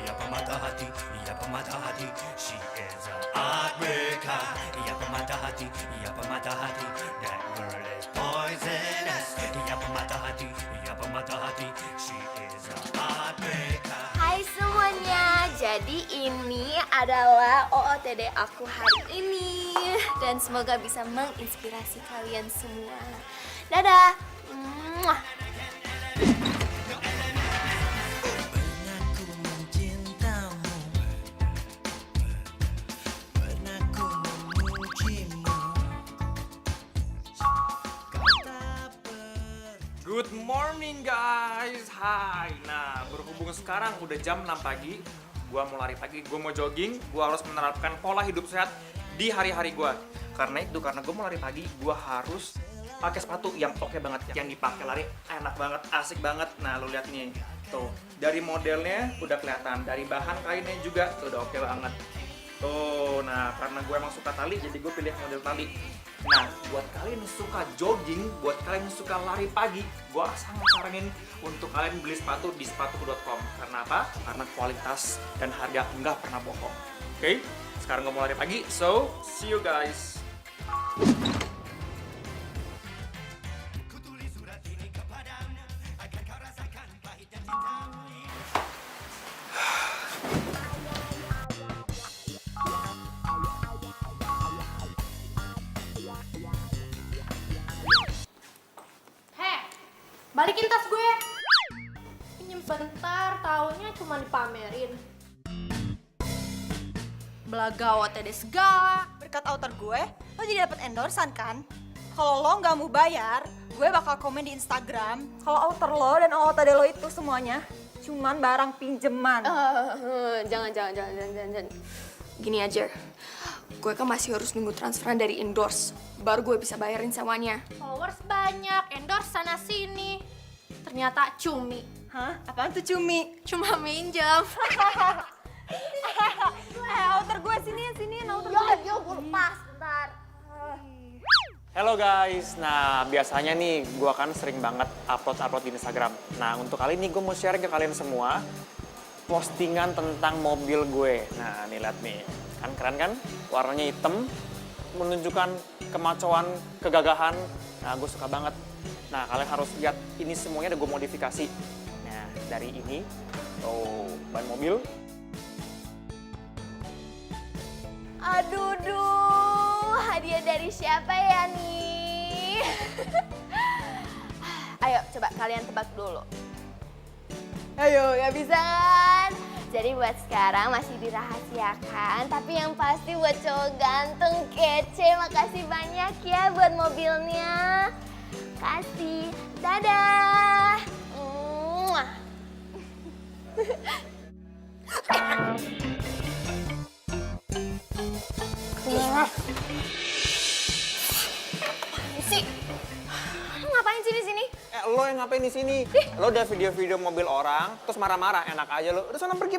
Iya pemata hati, iya pemata hati. She is a heartbreaker. Iya pemata hati, iya pemata hati. That girl is poisonous. Iya pemata hati, iya pemata hati. She is a heartbreaker. Hai semuanya, jadi ini adalah OOTD aku hari ini. Dan semoga bisa menginspirasi kalian semua. Dadah. Muah. Aku mencintamu, pernah ku memujimu. Good morning guys, hai. Nah, berhubung sekarang udah jam 6 pagi, gua mau lari pagi, gua mau jogging, gua harus menerapkan pola hidup sehat di hari-hari gua. Karena gua mau lari pagi, gua harus pakai sepatu yang oke banget, yang dipakai lari enak banget, asik banget. Nah, lu lihat nih, tuh dari modelnya udah kelihatan, dari bahan kainnya juga tuh udah oke banget. Tuh, nah karena gue emang suka tali, jadi gue pilih model tali. Nah, buat kalian yang suka jogging, buat kalian yang suka lari pagi, gue sangat saranin untuk kalian beli sepatu di sepatuku.com. Karena apa? Karena kualitas dan harga nggak pernah bohong. Oke? Sekarang gue mau lari pagi, so see you guys. Heh, balikin tas gue. Pinjem bentar, taunya cuma dipamerin. Belaga OTD segala. Berkat outer gue, lo jadi dapat endorsan kan? Kalau lo nggak mau bayar, gue bakal komen di Instagram kalau outer lo dan OOTD lo itu semuanya cuman barang pinjeman. Jangan. Gini aja, gue kan masih harus nunggu transferan dari endorse, baru gue bisa bayarin semuanya. Followers banyak, endorse sana sini. Ternyata cumi. Hah? Apaan tuh cumi? Cuma minjem. Outer gue sini, outer gue. Yo, gue lepas bentar. Halo guys, nah biasanya nih gue kan sering banget upload di Instagram. Nah untuk kali ini gue mau share ke kalian semua postingan tentang mobil gue. Nah nih lihat nih, kan keren kan? Warnanya hitam, menunjukkan kemacoan, kegagahan. Nah gue suka banget. Nah kalian harus lihat ini semuanya udah gue modifikasi. Nah dari ini, oh ban mobil. Aduh, hadiah dari siapa ya nih? Ayo, coba kalian tebak dulu. Ayo, ya bisa kan? Jadi buat sekarang masih dirahasiakan, tapi yang pasti buat cowok ganteng, kece, makasih banyak ya buat mobilnya. Kasih, dadah. Muah. Sih, lu ngapain sih di sini? Lo yang ngapain di sini? Lo udah video-video mobil orang, terus marah-marah, enak aja lo. Udah sana pergi.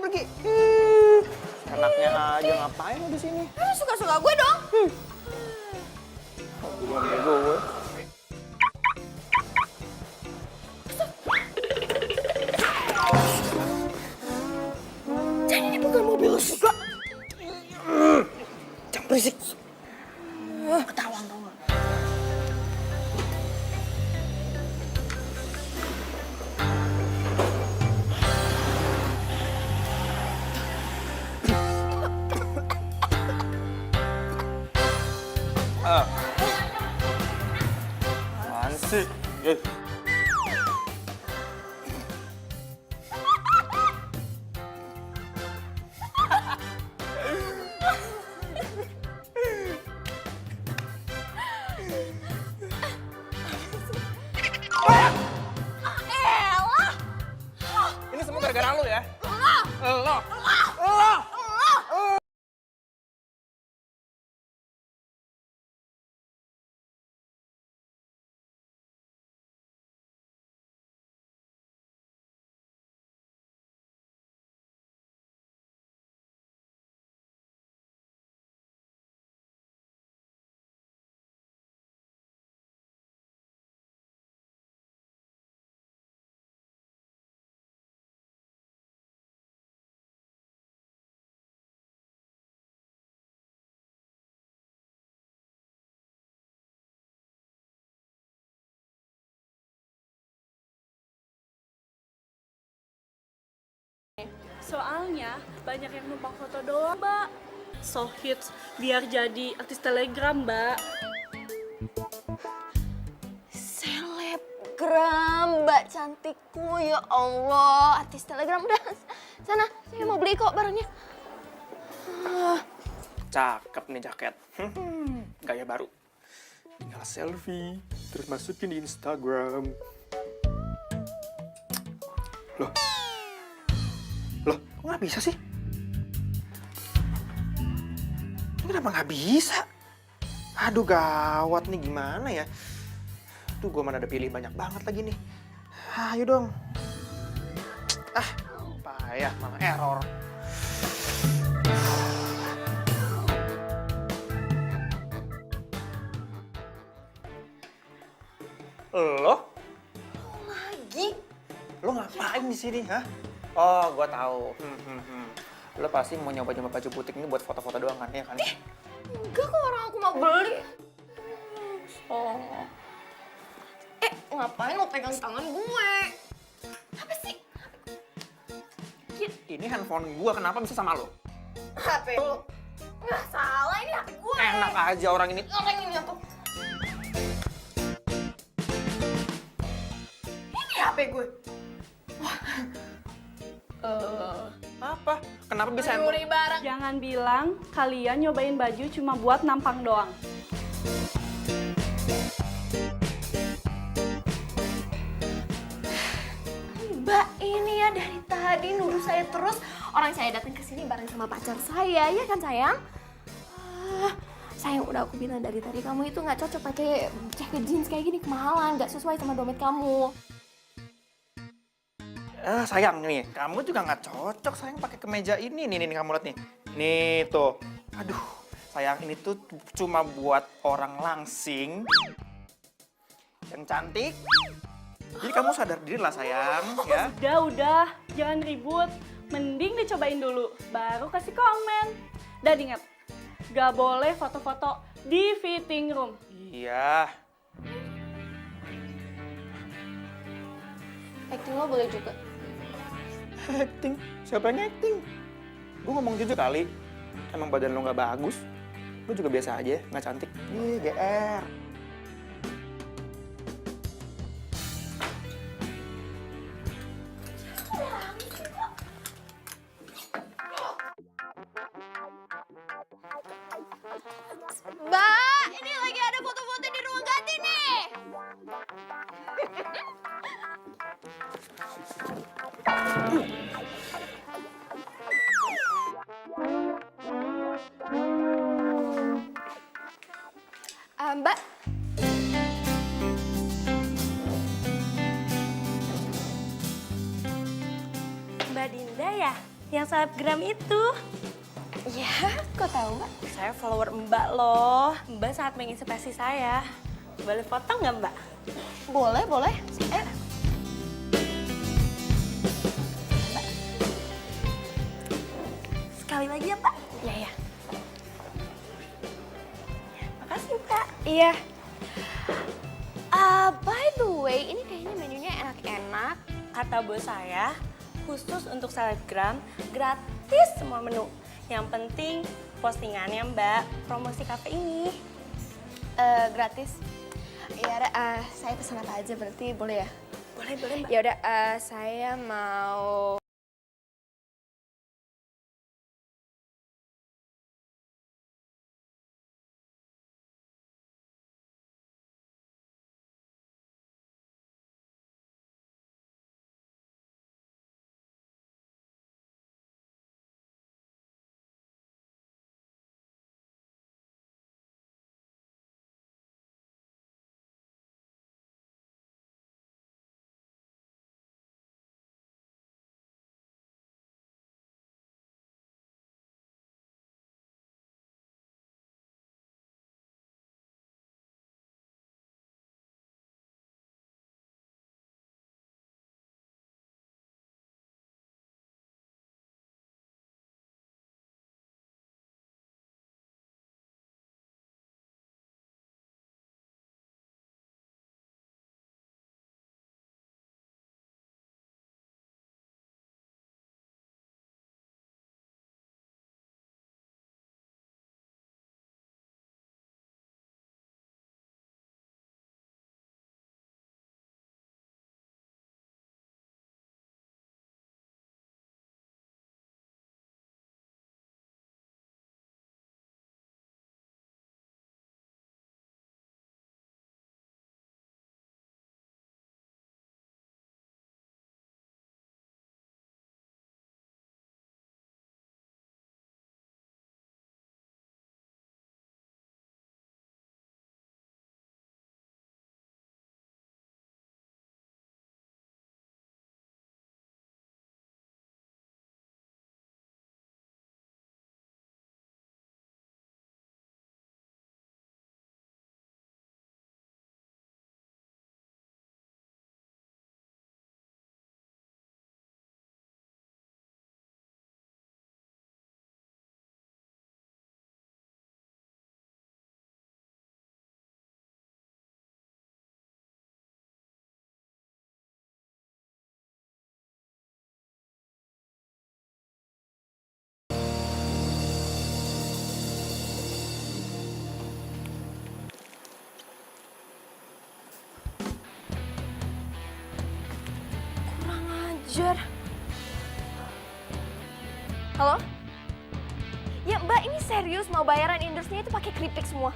Enaknya aja ngapain lo di sini? Lu suka-suka gue dong. Gue. Jadi ini bukan mobil lu juga. Jangan berisik. Ketahuan dong. Apaan sih? Ini semua gara-gara lo ya? Lo! Soalnya banyak yang numpang foto doang, Mbak. So hits biar jadi artis telegram, Mbak. Selebgram, Mbak cantikku, ya Allah. Artis telegram, udah sana, saya mau beli kok barangnya. Cakep nih jaket. Gaya baru. Tinggal selfie, terus masukin di Instagram. Loh, kok nggak bisa sih? Ini kenapa nggak bisa? Aduh gawat nih, gimana ya? Tuh gue mana ada pilih banyak banget lagi nih. Ayo dong. Payah, malah error. Lo? Lagi? Lo ngapain di sini, hah? Oh, gua tahu. Lo pasti mau nyoba-nyoba baju butik ini buat foto-foto doang kan, ya kan? Enggak kok, orang aku mau beli. Oh. Ngapain lo pegang tangan gue? Apa sih? Ini handphone gua, kenapa bisa sama lo? HP lo? Nggak salah, ini HP gue. Enak aja orang ini. Orang ini aku. Ini HP gue. Apa? Kenapa bisa handphone? Curi barang. Jangan bilang kalian nyobain baju cuma buat nampang doang. Mbak, ini ya dari tadi nuduh saya terus. Orang saya datang ke sini bareng sama pacar saya, ya kan sayang? Sayang, udah aku bilang dari tadi kamu itu nggak cocok pakai jaket jeans kayak gini, kemahalan, nggak sesuai sama dompet kamu. Sayang nih, kamu juga nggak cocok sayang pakai kemeja ini. Nih, kamu lihat nih. Nih tuh. Aduh, sayang ini tuh cuma buat orang langsing yang cantik. Jadi kamu sadar diri lah sayang, ya. Udah, jangan ribut. Mending dicobain dulu, baru kasih komen. Dan ingat, gak boleh foto-foto di fitting room. Iya. Acting lo boleh juga. Acting? Siapa yang acting? Gue ngomong jujur kali. Emang badan lo nggak bagus. Lo juga biasa aja, nggak cantik. Ih, GR. Mbak, ini lagi ada foto-foto di ruang ganti nih. Mbak. Mbak Dinda ya? Yang selebgram itu? Iya, kok tahu Mbak? Saya follower Mbak loh. Mbak sangat menginspirasi saya. Boleh foto nggak Mbak? Boleh, boleh. Mbak. Sekali lagi ya Mbak? Iya, ya. Makasih Mbak. Iya. By the way, ini kayaknya menunya enak-enak. Kata bos saya, khusus untuk selebgram, gratis semua menu. Yang penting postingannya Mbak, promosi kafe ini. Gratis. Ya udah, saya pesan apa aja berarti boleh ya? Boleh Mbak. Ya udah, saya mau Jer. Halo? Ya Mbak, ini serius mau bayaran endorse-nya itu pakai keripik semua.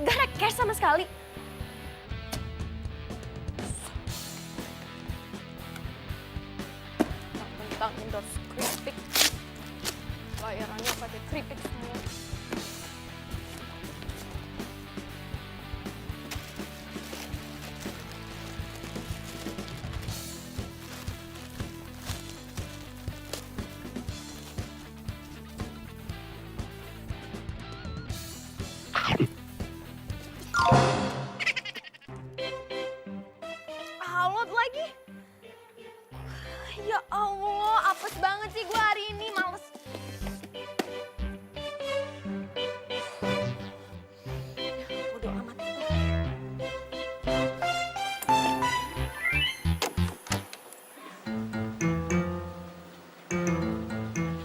Gak ada cash sama sekali. Tentang endorse keripik. Bayarannya pakai keripik semua. Alot lagi. Ya Allah, apes banget sih gue hari ini, males. Bodo amat.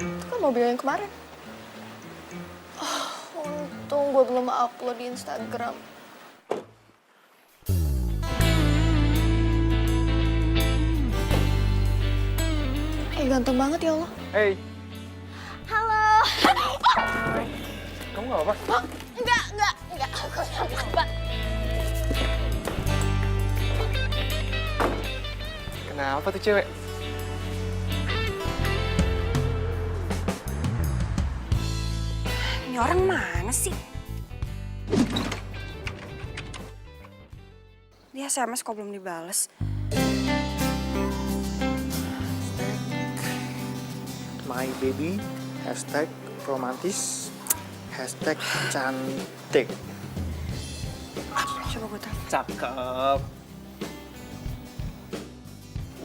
Itu kan mobil yang kemarin. Untung gue belum upload di Instagram. Ganteng banget ya Allah. Hey, Halo. kamu nggak apa-apa? Enggak. Aku nggak apa. Kenapa tuh cewek? Ini orang mana sih? Dia SMS kok belum dibales. My baby, hashtag romantis, hashtag cantik. Coba gue tanya. Cakep.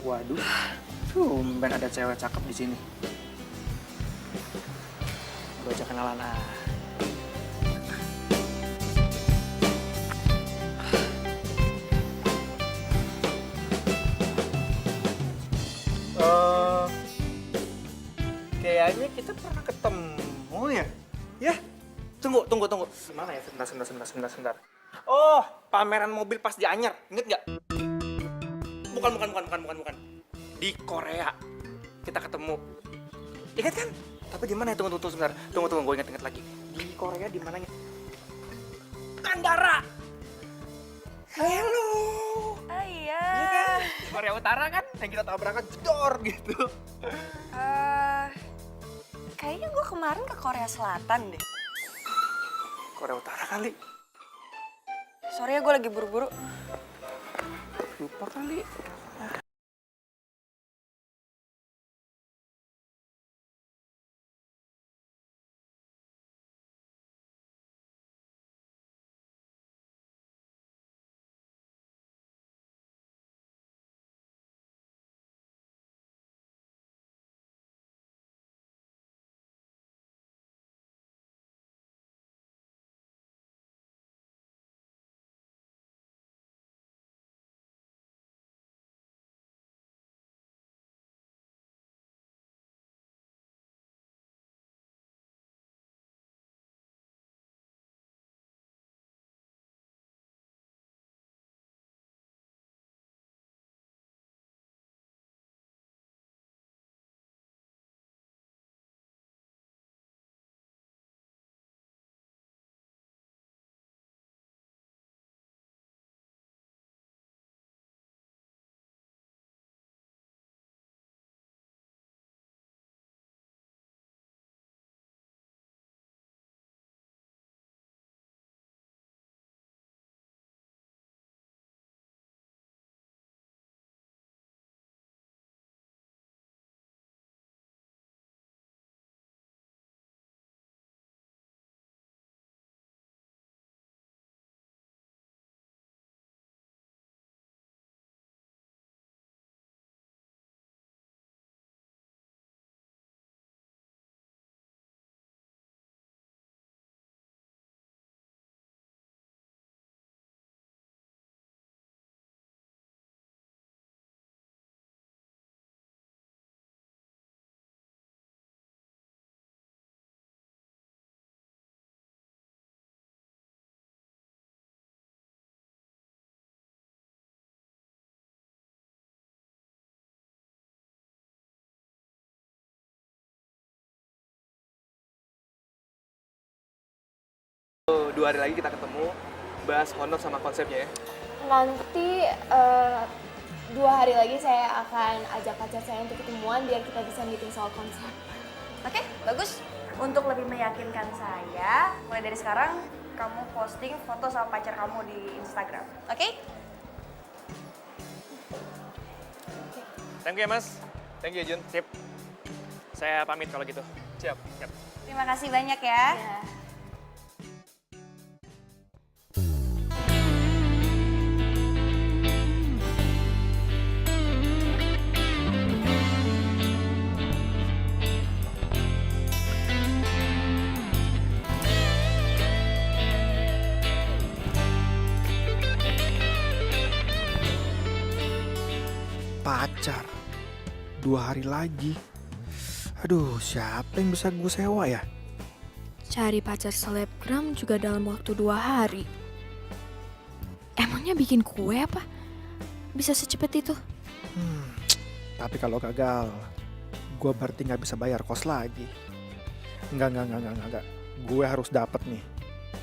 Waduh, tumben ada cewek cakep di sini. Gue ajak kenalan ah. Kayaknya kita pernah ketemu ya? Ya? Tunggu. Gimana ya? Sebentar. Oh, pameran mobil pas di Anyar. Ingat nggak? Bukan. Di Korea. Kita ketemu. Ingat kan? Tapi di mana ya? Tunggu sebentar. Tunggu. Gue ingat lagi. Di Korea di mananya? Bandara. Hello. Oh iya. Iya kan? Di Korea Utara kan? Yang kita tabrakan jedor gitu. Kayaknya gue kemarin ke Korea Selatan deh. Korea Utara kali. Sorry ya, gue lagi buru-buru. Lupa kali. 2 hari lagi kita ketemu, bahas honor sama konsepnya ya. Nanti 2 hari lagi saya akan ajak pacar saya untuk ketemuan biar kita bisa meeting soal konsep. Oke, bagus. Untuk lebih meyakinkan saya, mulai dari sekarang kamu posting foto sama pacar kamu di Instagram. Oke? Thank you ya Mas. Thank you Jun. Sip. Saya pamit kalau gitu. Siap. Terima kasih banyak ya. Pacar 2 hari lagi. Aduh, siapa yang bisa gue sewa ya? Cari pacar selebgram juga dalam waktu 2 hari. Emangnya bikin kue apa? Bisa secepat itu? Tapi kalau gagal, gue berarti nggak bisa bayar kos lagi. Enggak. Gue harus dapet nih.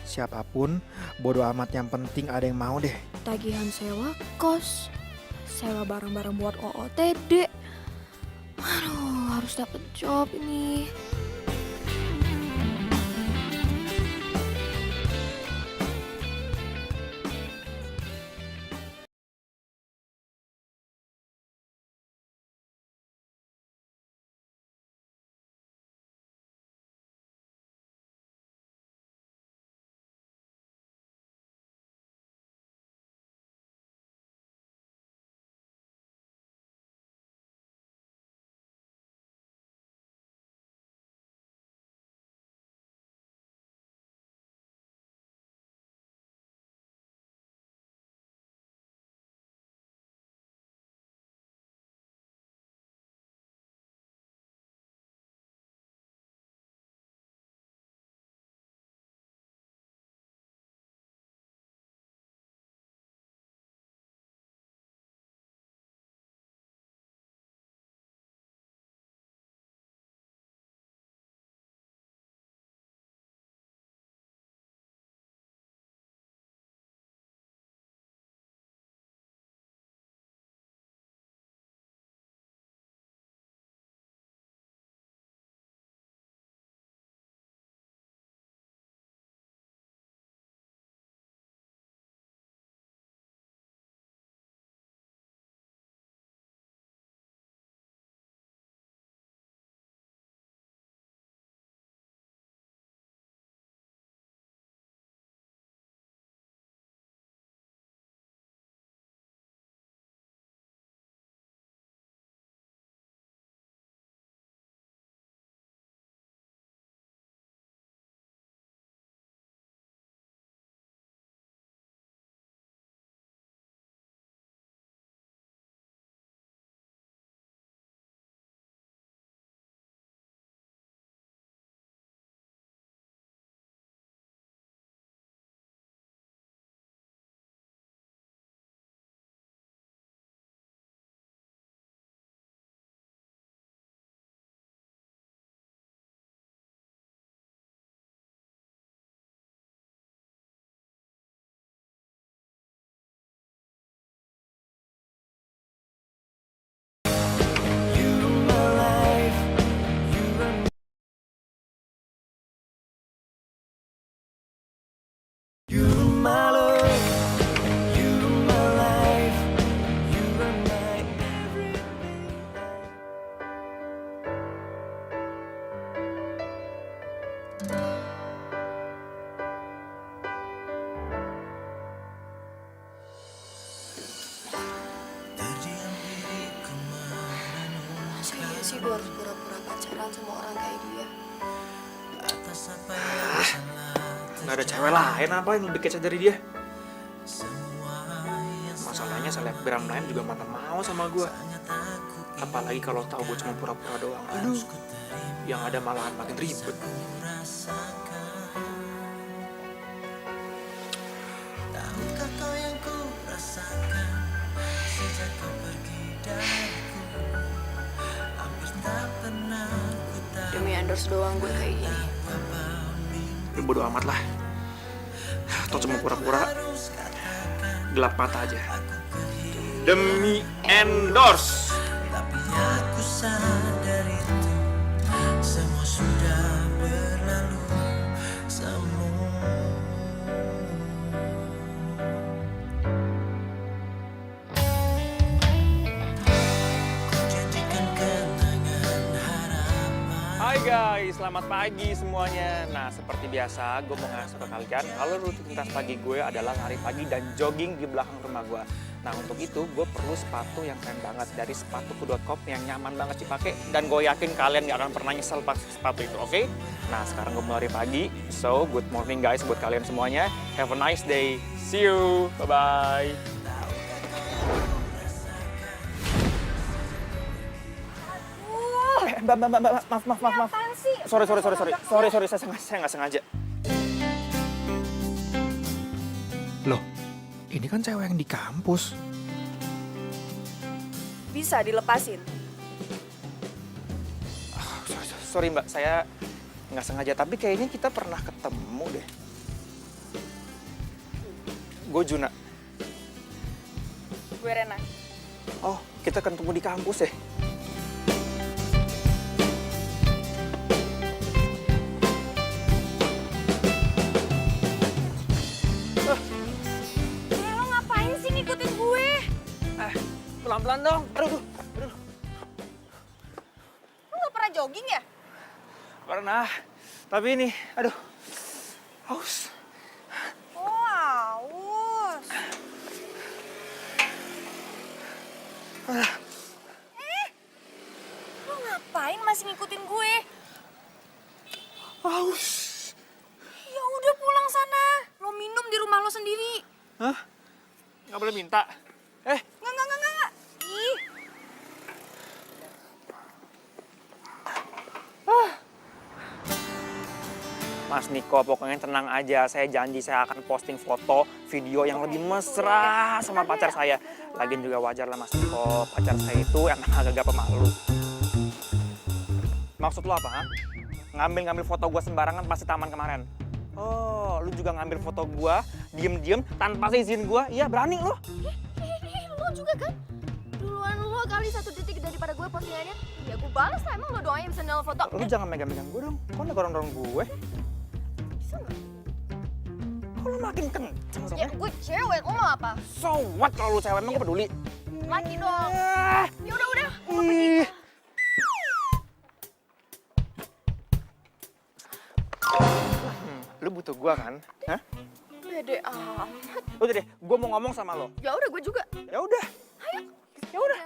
Siapapun, bodo amat, yang penting ada yang mau deh. Tagihan sewa kos, sewa barang-barang buat OOTD. Aduh, harus dapet job ini. Masa sih gue harus pura-pura pacaran sama orang kayak dia? Nggak ada cewek lain apa yang lebih kece dari dia? Masalahnya selebgram lain juga mana mau sama gue. Apalagi kalau tahu gue cuma pura-pura doang. Aduh, yang ada malahan makin ribet. Demi endorse doang gue kayak gini. Ya bodo amat lah. Atau cuma pura-pura gelap mata aja. Demi endorse. Tapi aku sadar itu semua sudah berlalu semua. Ku janjikan kenangan harapan. Hai guys, selamat pagi semuanya. Nah, seperti biasa, gue mau ngasih ke kalian kalau rutinitas pagi gue adalah lari pagi dan jogging di belakang rumah gue. Nah, untuk itu gue perlu sepatu yang keren banget dari sepatuku.com yang nyaman banget dipakai dan gue yakin kalian gak akan pernah nyesel pakai sepatu itu, oke? Nah, sekarang gue mau lari pagi. So, good morning guys buat kalian semuanya. Have a nice day. See you. Bye-bye. Mbak, maaf. Apaan sih? Sorry, saya nggak sengaja. Loh, ini kan cewek yang di kampus. Bisa dilepasin. Sorry mbak, saya nggak sengaja. Tapi kayaknya kita pernah ketemu deh. Gue Juna. Gue Rena. Oh, kita ketemu di kampus ya? Lo ngapain sih ngikutin gue? Pelan-pelan dong. Aduh. Lo gak pernah jogging ya? Pernah. Tapi ini, aduh. Haus. Oh, aus. Lo ngapain masih ngikutin gue? Haus. Ya udah pulang sana. Lo minum di rumah lo sendiri. Hah? Nggak boleh minta? Nggak. Ih, Mas Niko, pokoknya tenang aja. Saya janji saya akan posting foto, video yang lebih mesra sama pacar saya. Lagian juga wajar lah Mas Niko, pacar saya itu emang agak pemalu. Maksud lo apa, ha? Ngambil foto gua sembarangan pas di taman kemarin. Oh, lu juga ngambil foto gua, diem-diem, tanpa izin gua? Iya, berani lo? Lo juga kan? Duluan lo kali 1 detik daripada gue postingannya. Ya gue balas lah, emang lo doang yang bisa nol foto. Lu jangan megang-megang gua dong. Kok dorong-dorong gue? Bisa nggak? Kok lu makin kenceng Ya soalnya? gue cewek, lo mau apa? So what kalau lu cewek, emang gua peduli? Laki dong. Ah, Ya udah, gue mau pergi. ih. Lu butuh gua kan? Hah? Pede amat. Udah deh, gua mau ngomong sama lo. Ya udah, gue juga. Ya udah. Ya udah.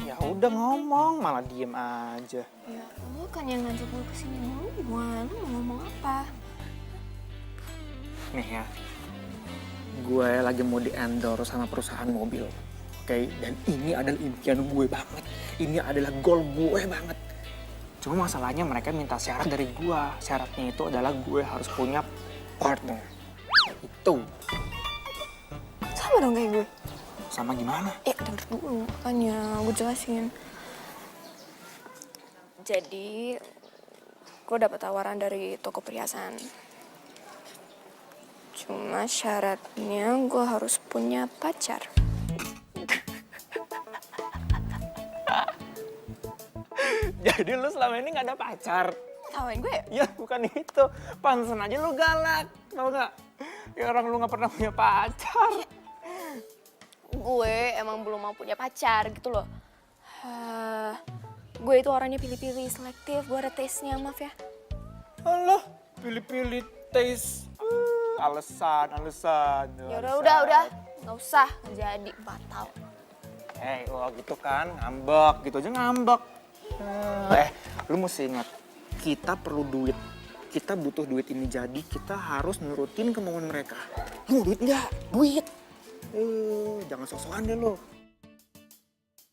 Ya udah ngomong, malah diem aja. Ya lo kan yang ngajak gue kesini dulu. Gimana mau ngomong apa? Nih ya, gue lagi mau di-endorse sama perusahaan mobil. Oke, dan ini adalah impian gue banget. Ini adalah goal gue banget. Cuma masalahnya mereka minta syarat dari gue. Syaratnya itu adalah gue harus punya partner. Itu. Sama dong kayak gue. Sama gimana? Denger dulu, makanya gue jelasin. Jadi, gue dapet tawaran dari toko perhiasan. Cuma syaratnya gue harus punya pacar. Jadi lu selama ini gak ada pacar? Tawain gue ya? Ya bukan itu, pantesan aja lu galak, tau gak? Ya orang lu gak pernah punya pacar. Gue emang belum mau punya pacar gitu loh. Gue itu orangnya pilih-pilih, selektif. Gue ada taste-nya, maaf ya. Alah, pilih-pilih taste. Alasan. Ya udah. Nggak usah, nggak jadi, batal. Lo gitu kan, ngambek, gitu aja ngambek. Lu mesti ingat, kita perlu duit. Kita butuh duit ini, jadi kita harus nurutin kemauan mereka. Lu mau duit nggak? Duit. Jangan sok-sokan deh lo.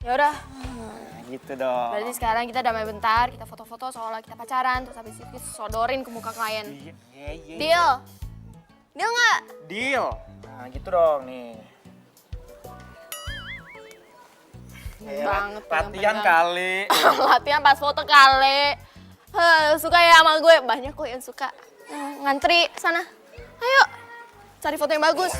Ya udah. Gitu dong. Berarti sekarang kita damai bentar, kita foto-foto seolah kita pacaran, terus habis itu kita sodorin ke muka klien. Iya. Deal? Deal nggak? Deal. Nah gitu dong nih. Banget. Latihan kali. Latihan pas foto kali. Suka ya sama gue? Banyak kok yang suka. ngantri sana. Ayo, cari foto yang bagus.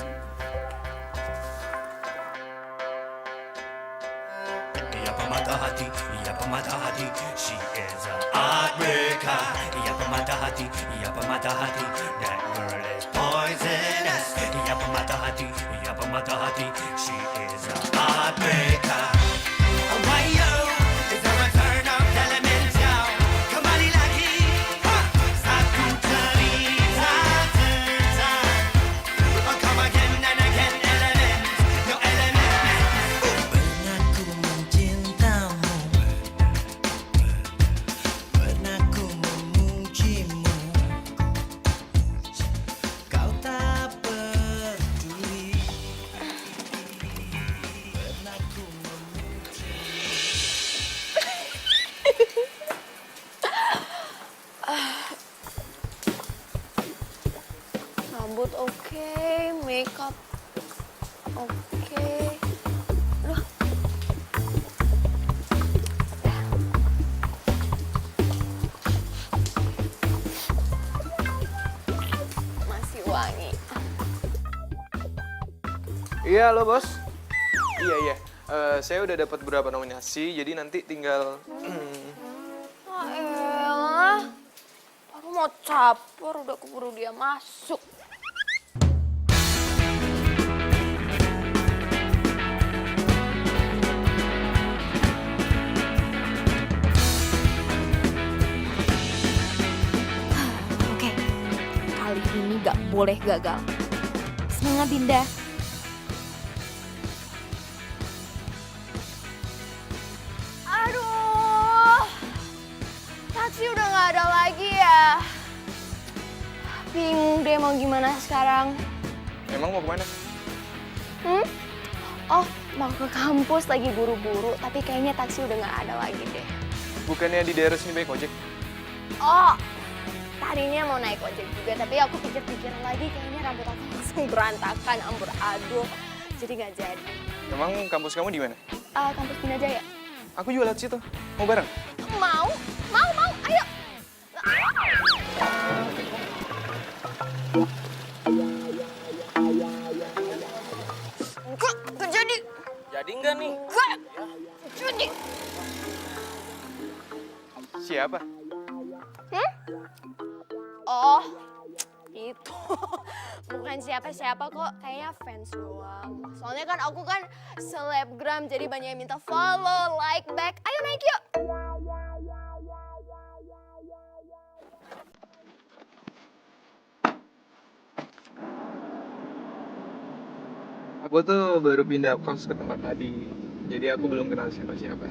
Ia pemata hati, ia pemata hati. She is a heartbreaker. Ia pemata hati, ia pemata hati. That girl is poisonous. Ia pemata hati, ia pemata hati. She is a heartbreaker. Oh my yo, is a return of elemental. Kembali lagi, satu cerita tentang. Oh come again and again, element, no element. Pernah ku mencintamu, pernah ku memujimu. Kau tak peduli. Pernah ku Rambut oke, makeup oke. Aduh. Masih wangi. Iya, halo bos. Iya. Saya udah dapat beberapa nominasi, jadi nanti tinggal... Oh elah. Baru mau caper, udah keburu dia masuk. Oke, kali ini gak boleh gagal. Semangat Dinda. Aduh, taksi udah gak ada lagi ya. Bingung deh mau gimana sekarang. Emang mau kemana? Oh, mau ke kampus lagi buru-buru, tapi kayaknya taksi udah gak ada lagi deh. Bukannya di daerah sini baik ojek? Oh, tadinya mau naik ojek juga, tapi aku pikir-pikir lagi kayaknya rambut aku langsung berantakan, ampur aduh. Jadi gak jadi. Emang kampus kamu di mana? Kampus Bina Jaya. Aku juga lewat situ. Mau bareng? Mau, ayo. Enggak jadi. Jadi enggak nih? Enggak jadi. Siapa? Oh, itu bukan siapa-siapa kok, kayaknya fans doang. Soalnya kan aku kan selebgram, jadi banyak yang minta follow, like back. Ayo naik yuk. Aku tuh baru pindah kos ke tempat tadi, jadi aku belum kenal siapa-siapa.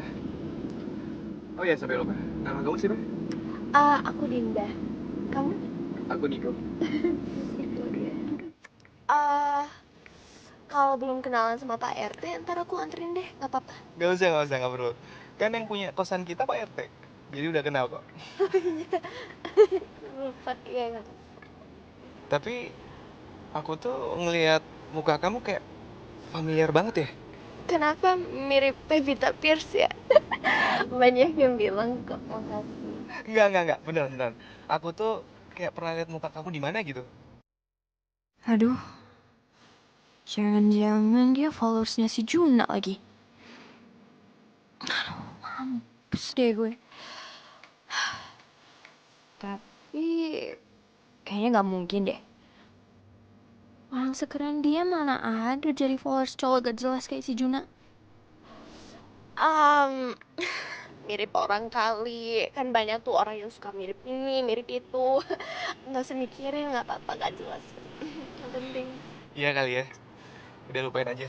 Oh ya, sampai lupa. Nama kamu siapa? Aku Dinda. Kamu? Aku Niko. Itu dia. Kalau belum kenalan sama Pak RT, ntar aku anterin deh, nggak apa-apa. Gak usah, gak perlu. Kan yang punya kosan kita Pak RT, jadi udah kenal kok. Lupa, iya. Tapi aku tuh ngelihat muka kamu kayak familiar banget ya. Kenapa mirip Pevita Pierce ya? Banyak yang bilang kok, makasih. Enggak, beneran. Aku tuh kayak pernah lihat muka kamu di mana gitu. Aduh, jangan-jangan dia followersnya si Juna lagi. Aduh, mampus deh gue. Tapi kayaknya gak mungkin deh. Orang sekeren dia mana ada jadi followers cowok gak jelas kayak si Juna. Mirip orang kali. Kan banyak tuh orang yang suka mirip ini, mirip itu. Nggak usah mikirin, nggak apa-apa, gak jelas. Yang penting. Iya kali ya. Udah lupain aja.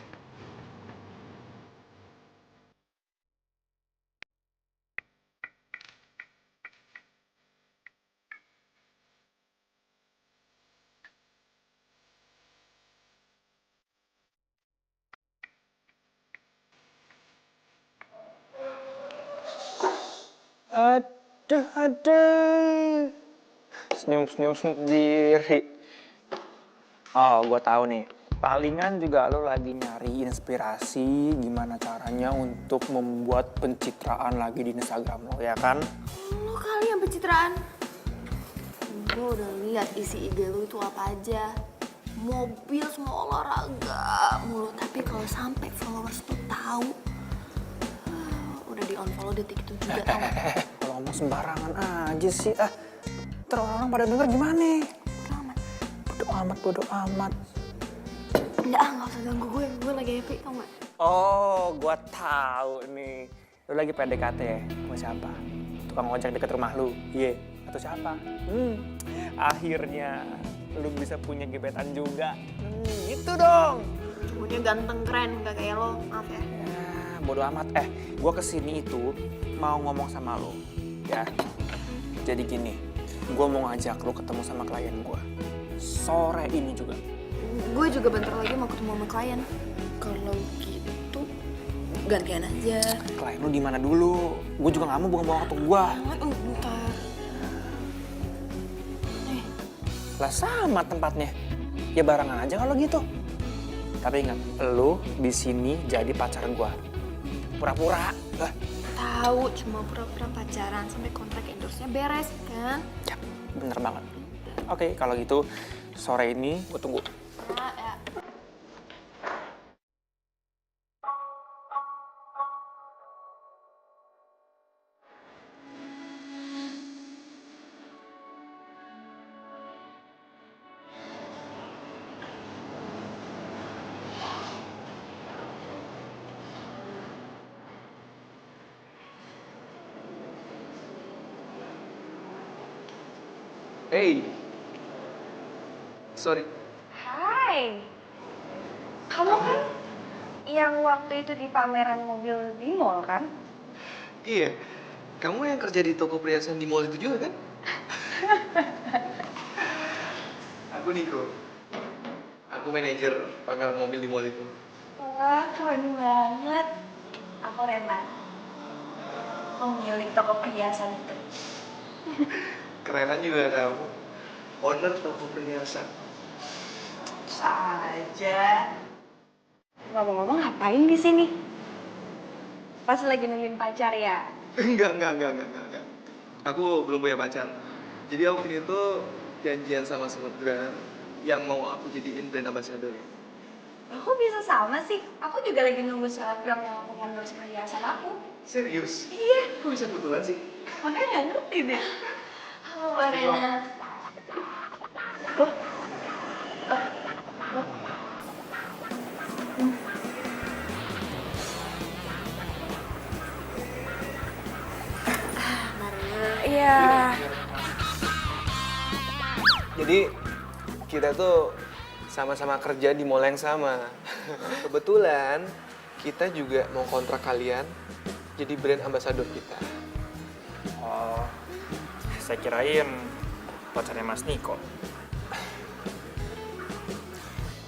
Aduh. Senyum sendiri. Oh, gue tahu nih. Palingan juga lo lagi nyari inspirasi gimana caranya untuk membuat pencitraan lagi di Instagram lo, ya kan? Lo kali yang pencitraan. gue udah lihat isi IG lu itu apa aja. Mobil semua olahraga mulu. Tapi kalau sampai followers tuh tahu, udah di unfollow detik itu juga tau gak? Kalau ngomong sembarangan aja sih. Ntar orang-orang pada denger gimana? Bodo amat. Nggak usah ganggu gue lagi happy tau gak? Oh, gua tahu nih. Lu lagi PDKT ya? Sama siapa? Tukang ojek deket rumah lu? Iya. Atau siapa? Akhirnya lu bisa punya gebetan juga. Gitu dong. Cowoknya ganteng keren, gak kayak lo, maaf ya. Ya, bodo amat. Gua kesini itu mau ngomong sama lu. Ya. Jadi gini, gua mau ngajak lu ketemu sama klien gua. Sore ini juga. Gue juga bentar lagi mau ketemu sama klien. Kalau gitu, gantian aja. Klien lu di mana dulu? Gue juga nggak mau buang-buang waktu gua. Bentar. Lah sama tempatnya. Ya barengan aja kalau gitu. Tapi ingat, lu di sini jadi pacar gua. Pura-pura. Tahu cuma pura-pura pacaran sampai kontrak endorse-nya beres kan? Ya, bener banget. Oke, kalau gitu sore ini gue tunggu. Ya. Hey. Sorry. Hai, kamu kan yang waktu itu di pameran mobil di mall kan? Iya. Kamu yang kerja di toko perhiasan di mall itu juga kan? Aku Niko. Aku manajer pameran mobil di mall itu. Wah, keren banget. Aku Rena, pemilik toko perhiasan itu. Kerenan juga kamu. Owner toko perhiasan. Saja. Ngomong-ngomong ngapain di sini? Pas lagi nungguin pacar ya? Enggak. Aku belum punya pacar. Jadi aku ini tuh janjian sama Samudra yang mau aku jadiin brand ambassador. Aku bisa sama sih. Aku juga lagi nunggu selebgram yang mau endorse perhiasan aku. Serius? Iya. Kok bisa kebetulan sih? Makanya nggak ngerti deh. Halo Mbak Rena. Iya. Jadi kita tuh sama-sama kerja di mall yang sama. Kebetulan kita juga mau kontrak kalian jadi brand ambassador kita. Oh, saya kirain pacarnya Mas Niko.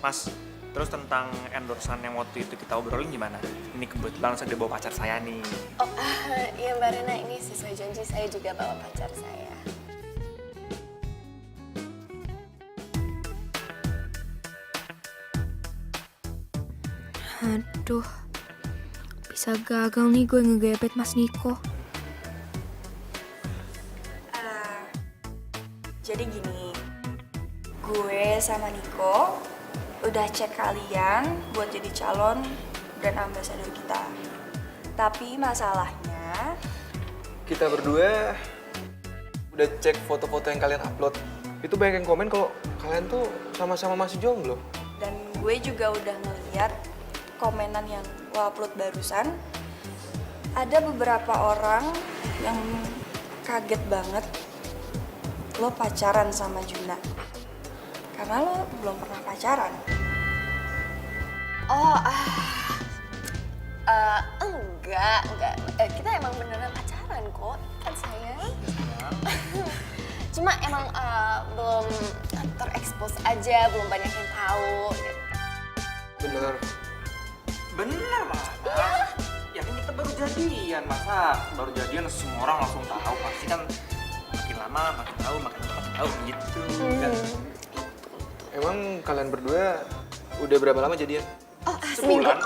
Mas, terus tentang endorsan yang waktu itu kita obrolin gimana? Ini kebetulan saya bawa pacar saya nih. Oh, iya Mbak Rena, ini sesuai janji saya juga bawa pacar saya. Aduh, bisa gagal nih gue ngegebet Mas Niko. Jadi gini, gue sama Niko udah cek kalian buat jadi calon brand ambassador kita. Tapi masalahnya, Kita berdua udah cek foto-foto yang kalian upload. Itu banyak yang komen kalau kalian tuh sama-sama masih jomblo. dan gue juga udah ngeliat komenan yang lo upload barusan. Ada beberapa orang yang kaget banget lo pacaran sama Juna. Karena lo belum pernah pacaran. Oh, enggak. Kita emang beneran pacaran kok, kan sayang? Cuma emang belum terekspos aja, belum banyak yang tahu. Gitu. Bener. Bener, Mas. Ya kan kita baru jadian, masa baru jadian semua orang langsung tahu. Pasti kan makin lama makin tahu gitu. Kan? Emang kalian berdua udah berapa lama jadian? Oh, Sebulan.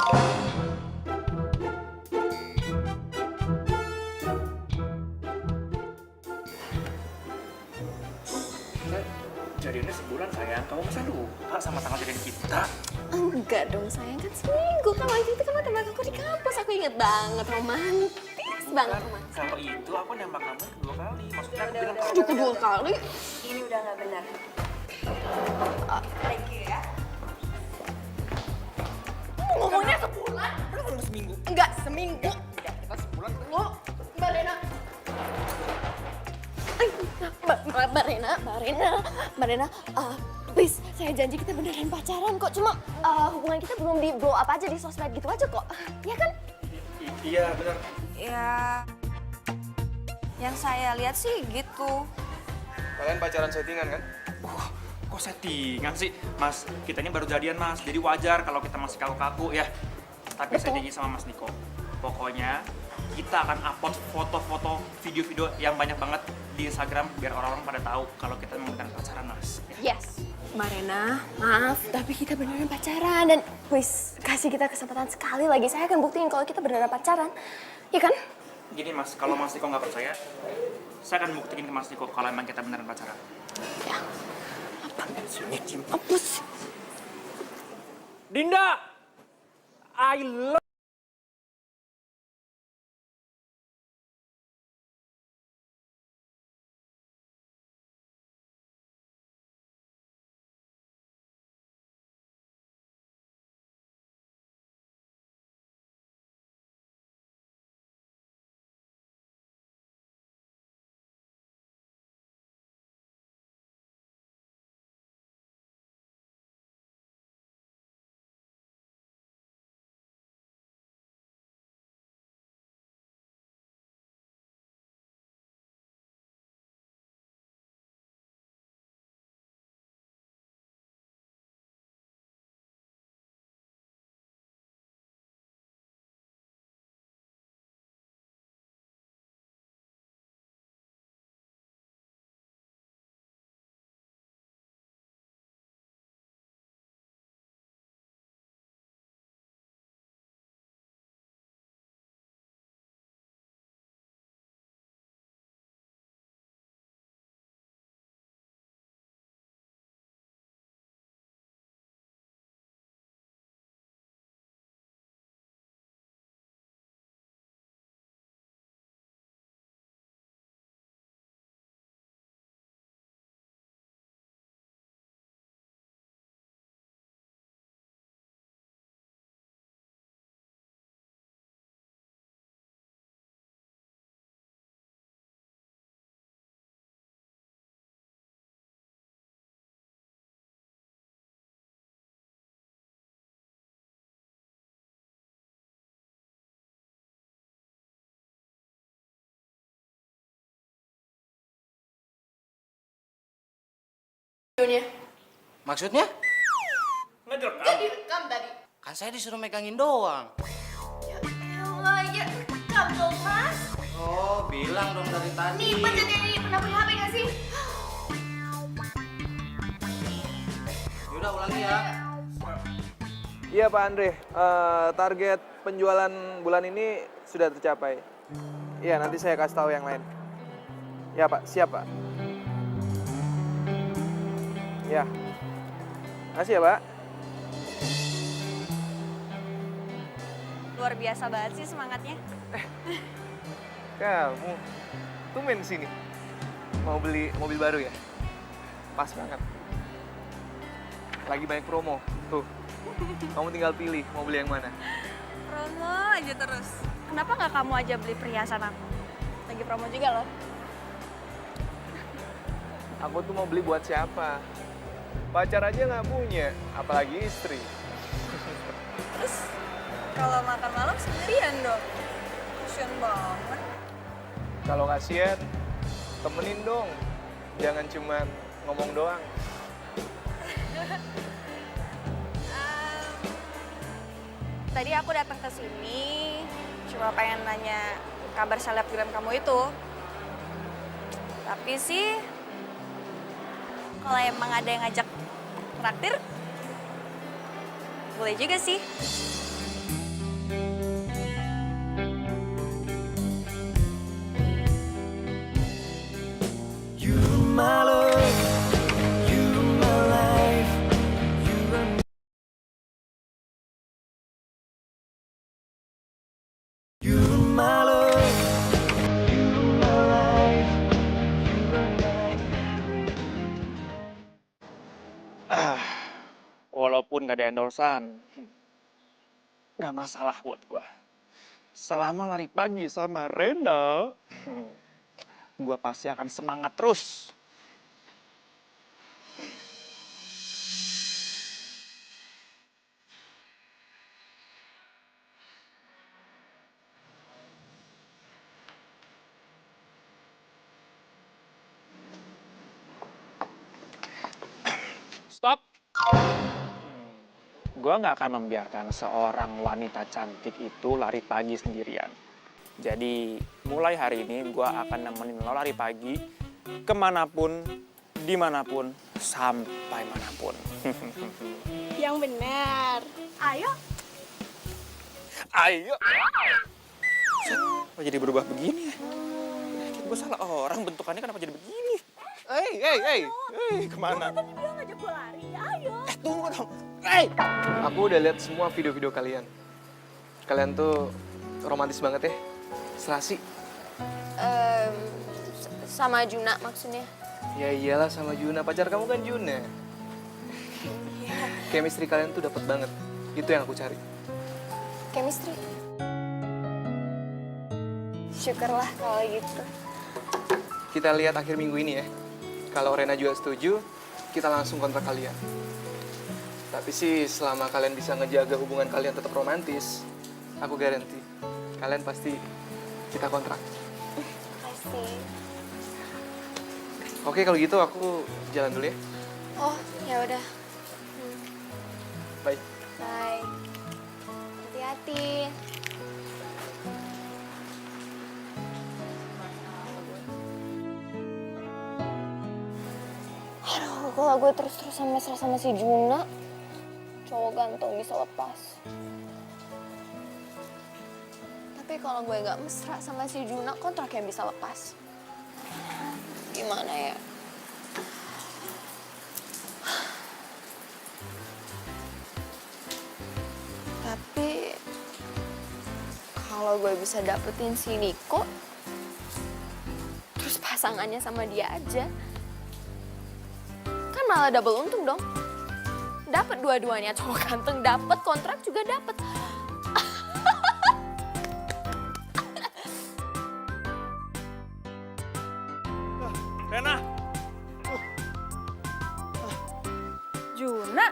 sama tanggal jadian kita. Enggak dong sayang, kan seminggu kan waktu itu kan lo tembak aku di kampus. Aku inget banget, romantis banget romantis. Kalau itu aku nembak kamu 2 kali. Maksudnya aku bilang Aku juga 2 kali. Ini udah nggak benar. Thank you ya. Ngomongnya sebulan? Lu ngomong seminggu. Enggak, seminggu. Kita sebulan. Lo, Mbak Rena. Mbak Rena, please, saya janji kita beneran pacaran kok. Cuma hubungan kita belum di blow up aja di sosmed gitu aja kok. Iya kan? Iya benar. Ya, yang saya lihat sih gitu. Kalian pacaran settingan kan? Kok settingan sih? Mas, kita ini baru jadian mas, jadi wajar kalau kita masih kaku-kaku ya. Tapi saya janji sama Mas Niko, pokoknya kita akan upload foto-foto, video-video yang banyak banget di Instagram biar orang-orang pada tahu kalau kita memang beneran pacaran mas. Yes. Mbak Rena, maaf, tapi kita beneran pacaran. Dan please, kasih kita kesempatan sekali lagi. Saya akan buktiin kalau kita beneran pacaran. Iya kan? Gini mas, kalau Mas Niko nggak percaya, saya akan buktiin ke Mas Niko kalau emang kita beneran pacaran. Ya. Apa sih? Dinda! I love... Maksudnya? Nggak direkam. Jadi rekam tadi. Kan saya disuruh megangin doang. Ya elah, ya rekam dong mas. Oh, bilang dong dari tadi. Nih, pencet ini. Pernah punya HP nggak sih? Yaudah ulangi ya. Iya Pak Andre, target penjualan bulan ini sudah tercapai. Iya, nanti saya kasih tahu yang lain. Ya Pak, siap Pak. Ya, makasih ya Pak. Luar biasa banget sih semangatnya. Kamu tumben sini. Mau beli mobil baru ya? Pas banget. Lagi banyak promo. Tuh, kamu tinggal pilih mau beli yang mana. Promo aja terus. Kenapa nggak kamu aja beli perhiasan aku? Lagi promo juga loh. Aku tuh mau beli buat siapa? Pacar aja nggak punya, apalagi istri. Terus kalau makan malam sendirian dong. Kasian banget. Kalau kasihan, temenin dong. Jangan cuman ngomong doang. Tadi aku datang ke sini cuma pengen nanya kabar selebgram kamu itu. Tapi sih kalau emang ada yang ngajak traktir, boleh juga sih. You my love, you my life, you walaupun gak ada endorsan, gak masalah buat gue. Selama lari pagi sama Rena, gue pasti akan semangat terus. Stop! Gue nggak akan membiarkan seorang wanita cantik itu lari pagi sendirian. Jadi mulai hari ini gue akan nemenin lo lari pagi kemanapun, dimanapun, sampai manapun. Yang benar. Ayo. Ayo! Kok jadi berubah begini ya? Gue salah orang, bentukannya kenapa jadi begini? Hei, kemana? Tadi bilang ngajak gue lari, ayo. Tunggu dong. Hei! Aku udah lihat semua video-video kalian. Kalian tuh romantis banget ya. Selasi. Sama Juna maksudnya. Ya iyalah sama Juna, pacar kamu kan Juna. Chemistry kalian tuh dapet banget. Itu yang aku cari. Chemistry. Syukurlah kalau gitu. Kita lihat akhir minggu ini ya. Kalau Rena juga setuju, kita langsung kontrak kalian. Tapi sih selama kalian bisa ngejaga hubungan kalian tetap romantis, aku garanti kalian pasti kita kontrak. Pasti. Oke kalau gitu aku jalan dulu ya. Oh, ya udah. Bye. Bye. Hati-hati. Aduh, kalau gue terus-terusan mesra sama si Juna, cowok ganteng bisa lepas. Tapi kalau gue gak mesra sama si Juna, kontraknya bisa lepas. Gimana ya? Tapi kalau gue bisa dapetin si Niko, terus pasangannya sama dia aja, kan malah double untung dong. Dapat dua-duanya, cowok ganteng dapat, kontrak juga dapat. Rena! Juna,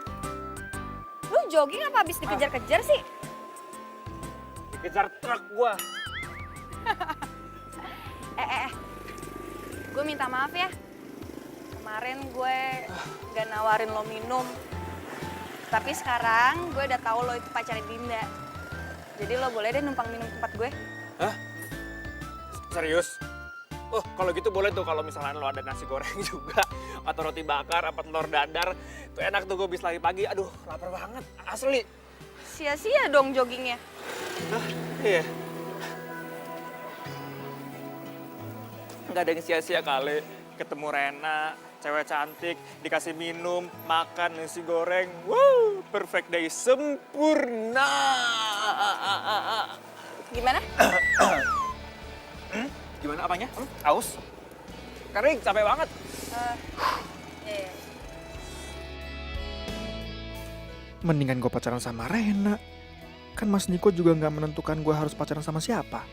lu jogging apa habis dikejar-kejar sih? Dikejar truk gua. Gue minta maaf ya. Kemarin gue gak nawarin lo minum. Tapi sekarang gue udah tahu lo itu pacarnya Dinda. Jadi lo boleh deh numpang minum tempat gue. Hah? Serius? Oh, kalau gitu boleh tuh kalau misalnya lo ada nasi goreng juga. Atau roti bakar, apa telur dadar. Itu enak tuh gue habis lari pagi. Aduh, lapar banget. Asli. Sia-sia dong joggingnya. Hah? Iya. Nggak ada yang sia-sia kali. Ketemu Rena, cewek cantik, dikasih minum, makan nasi goreng. Wow, perfect day, sempurna. Gimana? Gimana apanya? Aus? Kering, capek banget. Iya. Mendingan gue pacaran sama Rena. Kan Mas Niko juga nggak menentukan gue harus pacaran sama siapa.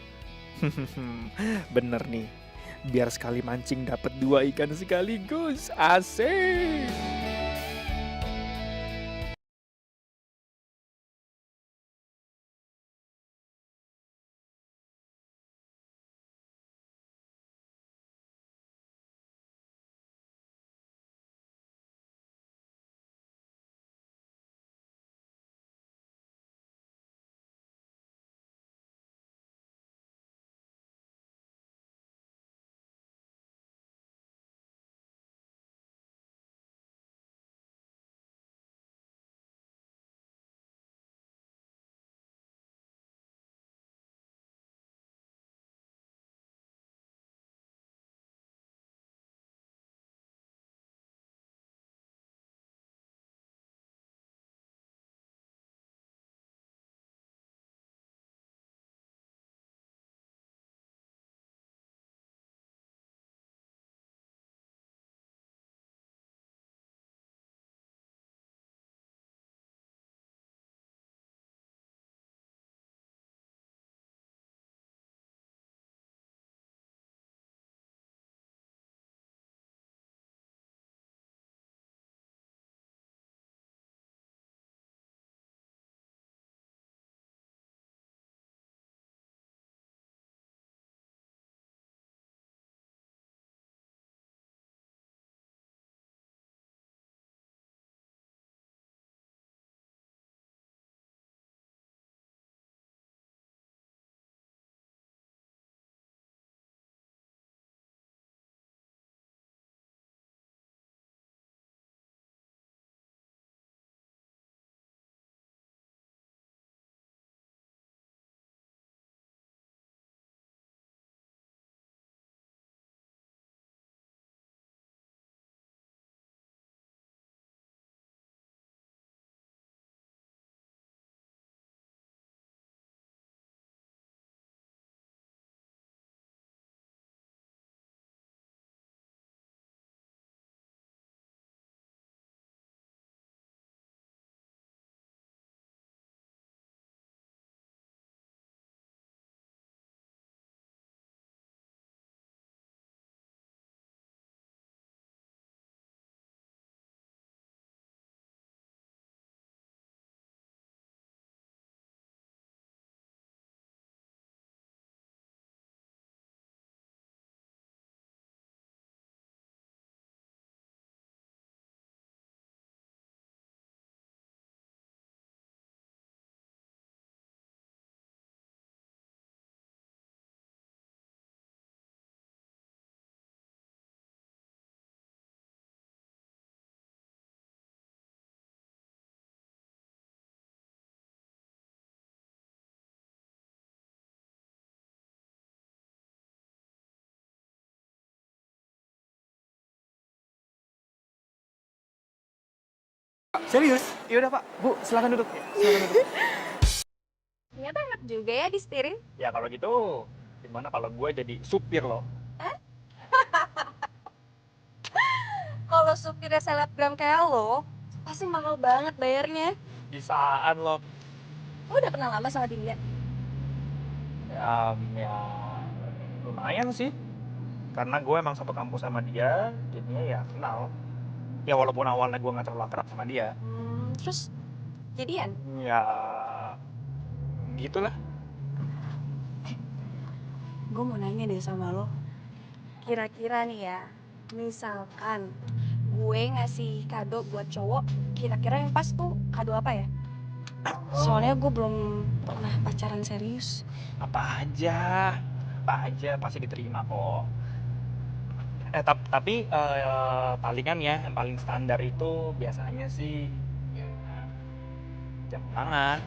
Bener nih. Biar sekali mancing dapat 2 ikan sekaligus. Asik. Serius? Yaudah Pak, Bu, silakan duduk. Silakan duduk. Ternyata enak juga ya di setirin. Ya kalau gitu, gimana kalau gue jadi supir lo? Kalau supirnya selebgram kayak lo, pasti mahal banget bayarnya. Bisaan lo. Lo udah kenal lama sama dia? Ya lumayan sih. Karena gue emang satu kampus sama dia, jadinya ya kenal. Ya walaupun awalnya gue gak terlalu akrab sama dia. Terus jadian? Ya gitulah. Gue mau nanya deh sama lo. Kira-kira nih ya, misalkan gue ngasih kado buat cowok, kira-kira yang pas tuh kado apa ya? Soalnya gue belum pernah pacaran serius. Apa aja pasti diterima kok. Tapi palingan ya, yang paling standar itu biasanya sih jam tangan.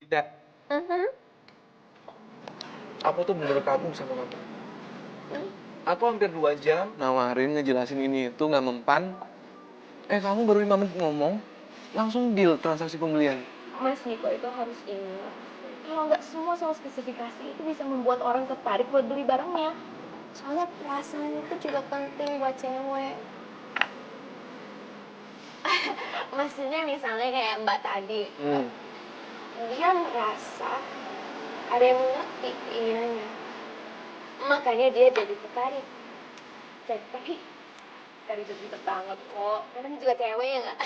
Tidak. Aku tuh bener kagum sama kamu. Aku hampir 2 jam nawarin ngejelasin ini itu nggak mempan. Kamu baru 5 menit ngomong, langsung deal transaksi pembelian. Mas Niko itu harus ingat, kalau nggak semua soal spesifikasi itu bisa membuat orang tertarik buat beli barangnya. Soalnya perasaan itu juga penting buat cewek. Maksudnya misalnya kayak Mbak tadi, dia ngerasa ada yang mengerti keinginannya, makanya dia jadi tertarik. Tapi dari itu banget kok, kadang juga cewek ya nggak?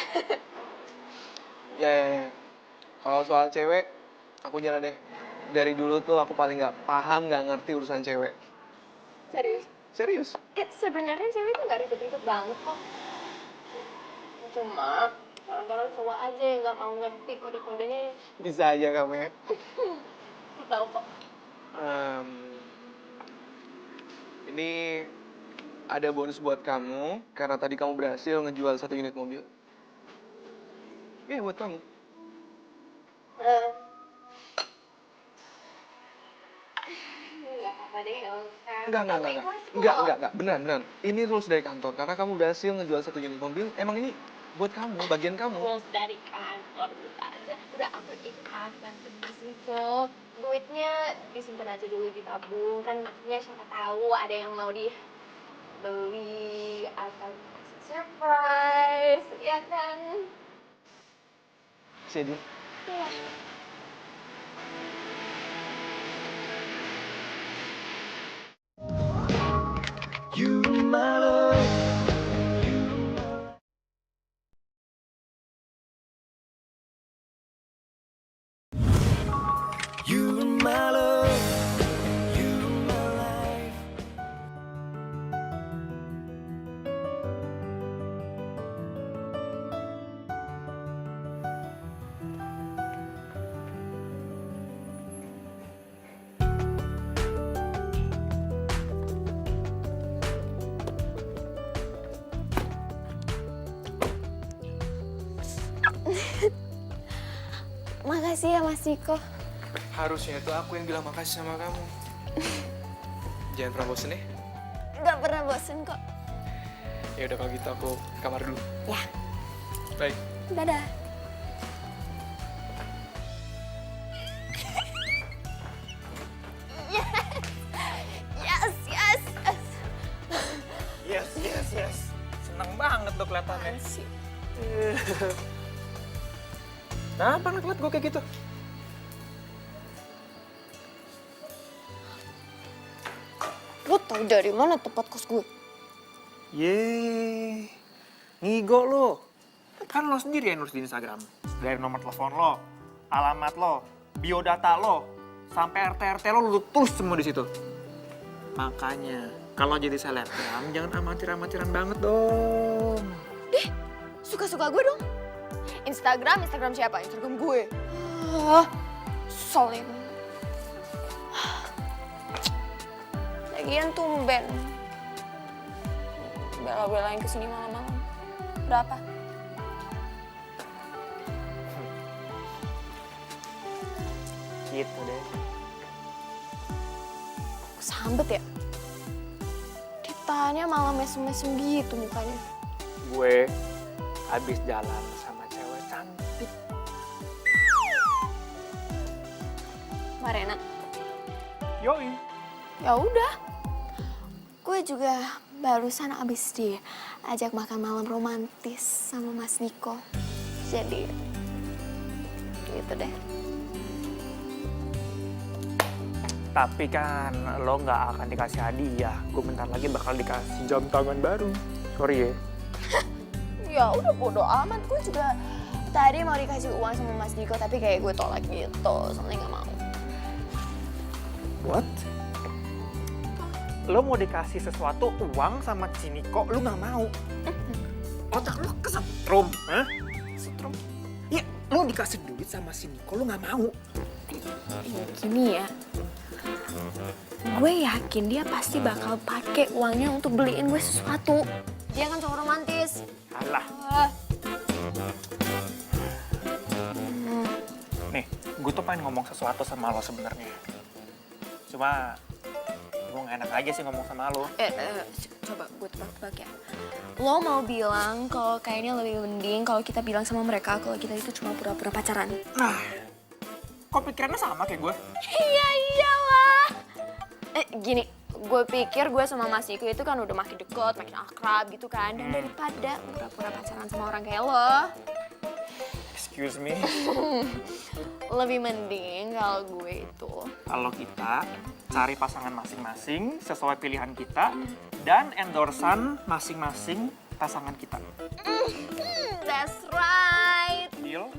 Ya. Kalau soal cewek, aku jalan deh. Dari dulu tuh aku paling nggak paham, nggak ngerti urusan cewek. Serius? Serius? Sebenarnya cewek itu nggak ribet-ribet banget kok. Cuma kadang-kadang cowok aja yang nggak mau ngerti kode-kodenya. Bisa aja kamu ya. Tahu kok. Ini ada bonus buat kamu karena tadi kamu berhasil ngejual 1 unit mobil. Buat kamu. Nggak apa-apa deh, Enggak. Beneran. Ini rules dari kantor. Karena kamu berhasil ngejual 1 unit mobil, emang ini buat kamu, bagian kamu. rules dari kantor udah aku ikhlaskan di situ. Duitnya disimpan aja dulu di tabung, kan maksudnya siapa tahu ada yang mau dibeli atau surprise, ya kan? Sedih. Iya. Makasih ya Mas Niko. Harusnya itu aku yang bilang makasih sama kamu. Jangan pernah bosen ya. Gak pernah bosen kok. Ya udah kalau gitu aku ke kamar dulu. Ya. Baik. Dadah. Yes. Seneng banget lo kelihatannya. Kenapa ngeliat gue kayak gitu? Lo tau dari mana tempat kos gue? Yeay, ngigo lo. Kan lo sendiri yang nulis di Instagram. Dari nomor telepon lo, alamat lo, biodata lo, sampai RT lo tulis semua di situ. Makanya, kalau jadi selebgram jangan amatir-amatiran banget dong. Suka-suka gue dong. Instagram siapa? Instagram gue. Soalnya. Lagian tumben. Bela-belain kesini malam-malam. Berapa? Gitu deh. Sambet ya? ketahannya malah mesem-mesem gitu mukanya. Gue habis jalan sama cewek cantik. Marena. Yoi. Ya udah. Gue juga barusan abis diajak makan malam romantis sama Mas Niko. Jadi gitu deh. Tapi kan lo nggak akan dikasih hadiah. Gue bentar lagi bakal dikasih jam tangan baru. Sorry ya. Ya udah bodo amat, gue juga tadi mau dikasih uang sama Mas Niko tapi kayak gue tolak gitu, soalnya nggak mau. What? Lo mau dikasih sesuatu uang sama si Niko, lo nggak mau? Otak lo kesetrum, hah? Setrum? Ya, lo dikasih duit sama si Niko, lo nggak mau? Gini ya, gue yakin dia pasti bakal pakai uangnya untuk beliin gue sesuatu. Dia kan cowok romantis. Alah. Nih, gue tuh pengen ngomong sesuatu sama lo sebenarnya. Cuma gue gak enak aja sih ngomong sama lo. Coba gue tebak-tebak ya. Lo mau bilang kalau kayaknya lebih mending kalau kita bilang sama mereka kalau kita itu cuma pura-pura pacaran. Nah, kok pikirannya sama kayak gue? Iya iyalah. Gini, gue pikir gue sama Mas Niko itu kan udah makin deket, makin akrab gitu kan. Dan daripada pura-pura pacaran sama orang kayak lo, Excuse me? lebih mending kalau gue itu. Kalau kita cari pasangan masing-masing sesuai pilihan kita dan endorsan masing-masing pasangan kita. That's right. Deal?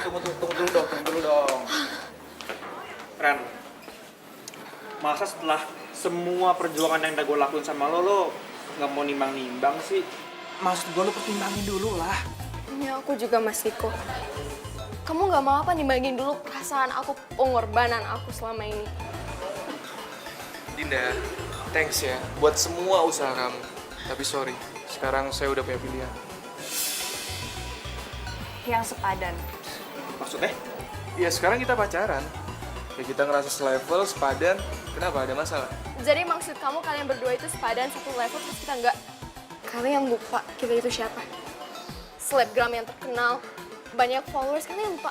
Tunggu dulu dong. Ren, masa setelah semua perjuangan yang udah gue lakuin sama lo nggak mau nimbang-nimbang sih? Maksud gue lo pertimbangin dulu lah. Ini aku juga Mas Niko. Kamu nggak mau apa nimbangin dulu perasaan aku, pengorbanan aku selama ini? Dinda, thanks ya buat semua usaha kamu. Tapi sorry, sekarang saya udah punya pilihan. Yang sepadan. Maksudnya? Ya sekarang kita pacaran. Ya kita ngerasa selevel, sepadan. Kenapa? Ada masalah? Jadi maksud kamu kalian berdua itu sepadan satu level terus kita enggak? Kalian lupa kita itu siapa? Selebgram yang terkenal, banyak followers, kalian lupa?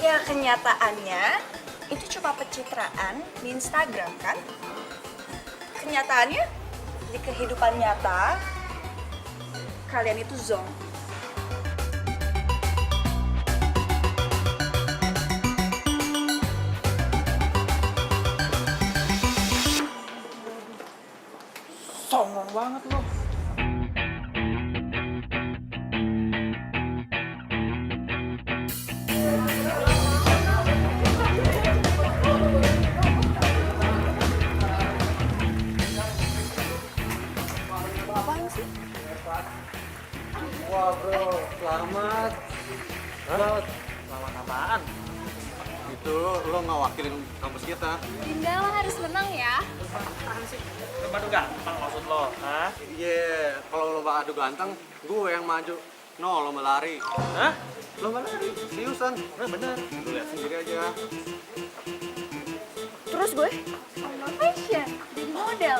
Ya kenyataannya itu cuma pencitraan di Instagram kan? Kenyataannya di kehidupan nyata kalian itu zong. Songong banget lo. gitu, lo nggak wakilin kampus kita. Dinda lo harus menang ya. Apaan sih? Lo adu gampang maksud lo, hah? Iya, kalau lomba adu ganteng, gue yang maju. No, lomba lari. Hah? Lomba lari, seriusan. Nah, bener. Lu lihat sendiri aja. Terus gue? Sama fashion, jadi model.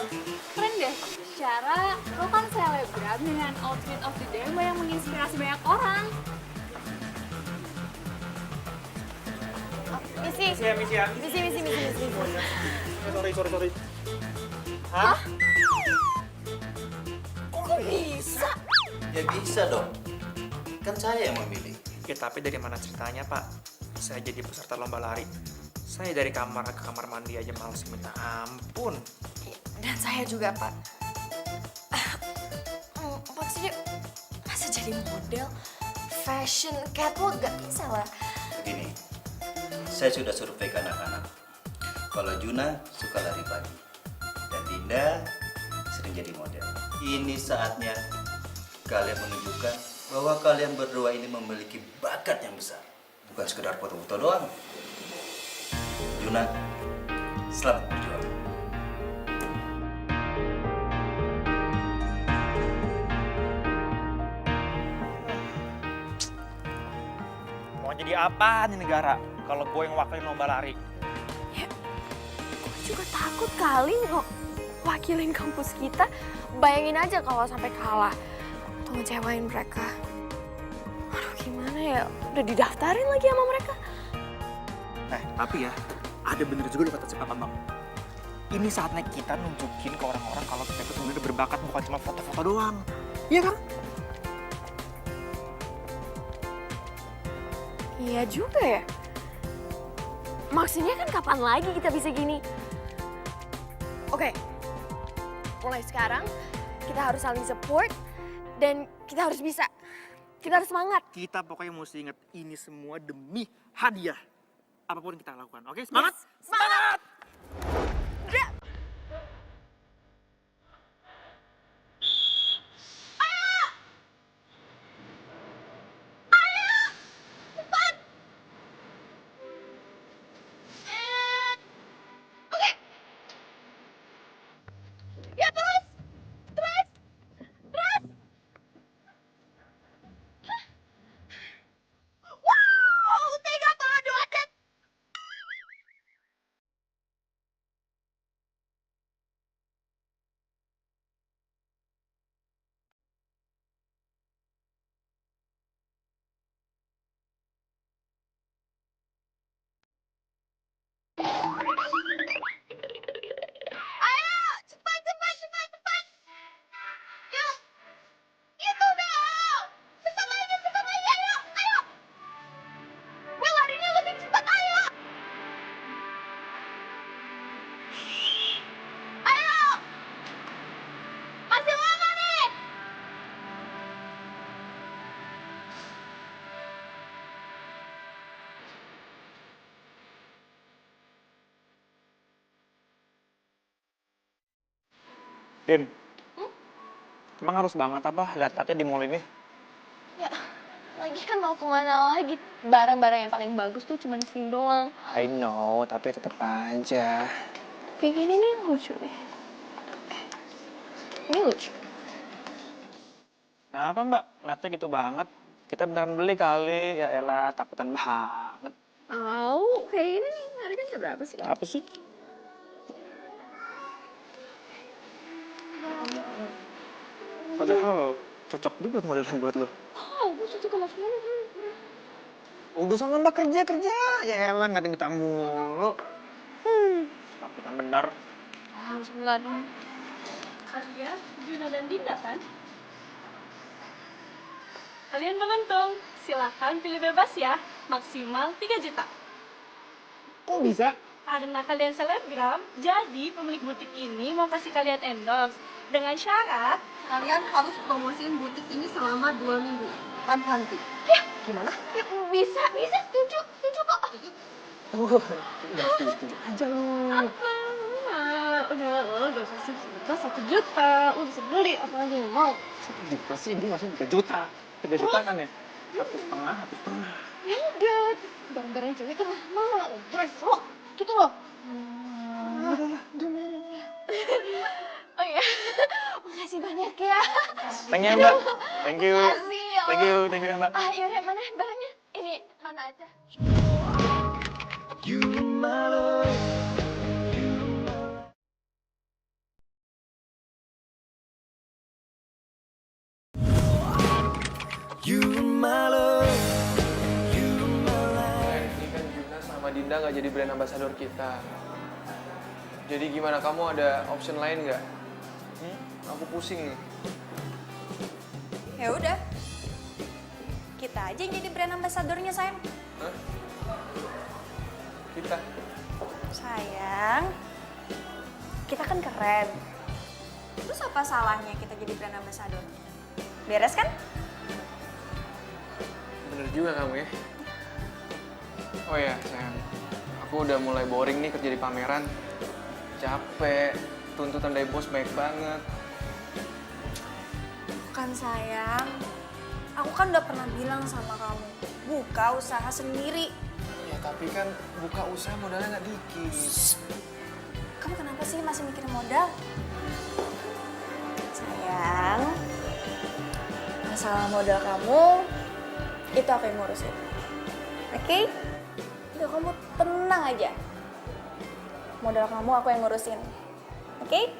Keren deh. Secara lo kan selebgram dengan outfit of the day yang menginspirasi banyak orang. Misi. Misi ya. Sorry. Hah? Kok bisa? Ya bisa dong. Kan saya yang memilih. Ya tapi dari mana ceritanya, Pak? Saya jadi peserta lomba lari. Saya dari kamar ke kamar mandi aja males minta ampun. Dan saya juga, Pak. Maksudnya, masa jadi model, fashion, catwalk gak bisa lah. Begini, saya sudah survei ke anak-anak. Kalau Juna suka lari pagi, dan Dinda sering jadi model. Ini saatnya kalian menunjukkan bahwa kalian berdua ini memiliki bakat yang besar. Bukan sekedar foto-foto doang. Juna, selamat berjuang. Mau jadi apa nih negara kalau gue yang wakilin lomba lari? Gue juga takut kali wakilin kampus kita. Bayangin aja kalau sampai kalah atau ngecewain mereka. Aduh gimana ya, udah didaftarin lagi sama mereka. Tapi ya, ada bener juga lo kata si Papa Bang. Ini saatnya kita nunjukin ke orang-orang kalau kita itu sebenarnya berbakat, bukan cuma foto-foto doang. Iya kan? Iya juga ya. Maksudnya kan kapan lagi kita bisa gini? Oke, mulai sekarang kita harus saling support dan kita harus bisa. Kita harus semangat. Kita pokoknya mesti ingat ini semua demi hadiah. Apapun yang kita lakukan, oke? Semangat! Yes, semangat! Din, emang harus banget apa lihat-lihatnya di mall ini? Ya, lagi kan mau kemana lagi? Barang-barang yang paling bagus tuh cuma sini doang. I know, tapi tetap aja. Kayak gini nih lucu nih. Ini lucu. Kenapa mbak? Lihatnya gitu banget. Kita beneran beli kali, ya elah takutan banget. Kayak ini nih, harganya berapa sih? Apa sih? Padahal cocok juga modelnya buat lo. Gue cocok sama semua. Udah sama mbak kerja. Ya elah nggak ada yang tamu mulu. Takutan bener. Sebelah dong. Kalian Juna dan Dinda kan? Kalian beruntung. Silakan pilih bebas ya. Maksimal 3 juta. Kok bisa? Karena kalian selebgram, jadi pemilik butik ini mau kasih kalian endorse. Dengan syarat, kalian harus promosiin butik ini selama 2 minggu. Tanpa henti. Ya, gimana? Ya, bisa, setuju kok. Udah setuju aja lo. Udah kasih kita 1 juta. Lu bisa beli apa aja yang mau. 1 juta sih, dia maksudnya 3 juta. 3 juta kan ya? 1,5. Ya udah, barang-barang cewek kan mahal, bro. Thank you Mbak. Thank you. Makasih ya. Thank you Mbak. Ah, yaudah, mana barangnya? Ini, mana aja. Ini kan Juna sama Dinda nggak jadi brand ambassador kita. Jadi gimana, kamu ada option lain nggak? Aku pusing nih. Ya udah. Kita aja yang jadi brand ambassadornya, sayang. Hah? Kita? Sayang, kita kan keren. Terus apa salahnya kita jadi brand ambassador? Beres kan? Bener juga kamu ya. Oh ya sayang, aku udah mulai boring nih kerja di pameran. Capek, tuntutan dari bos baik banget. Bukan sayang, aku kan udah pernah bilang sama kamu, buka usaha sendiri. Ya tapi kan buka usaha modalnya nggak dikit. Kamu kenapa sih masih mikirin modal? Sayang, masalah modal kamu, itu aku yang ngurusin. Oke? Udah kamu tenang aja. Modal kamu aku yang ngurusin. Oke?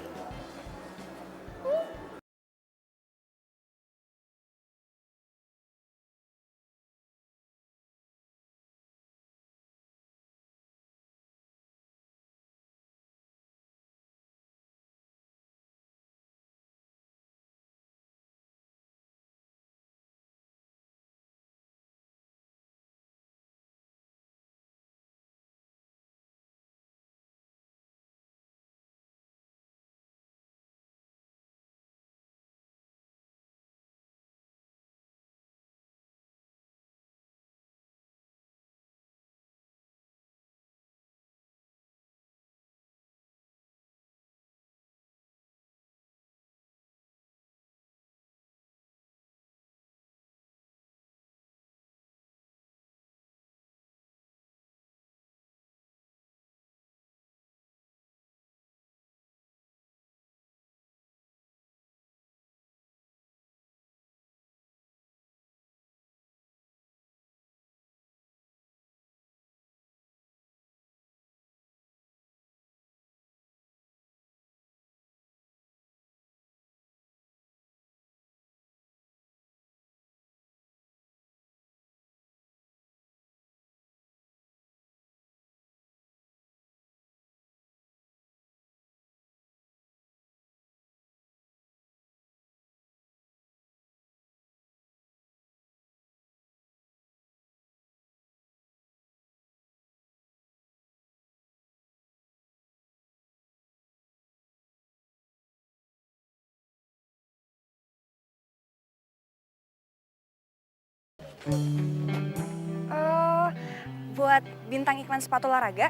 Buat bintang iklan sepatu olahraga?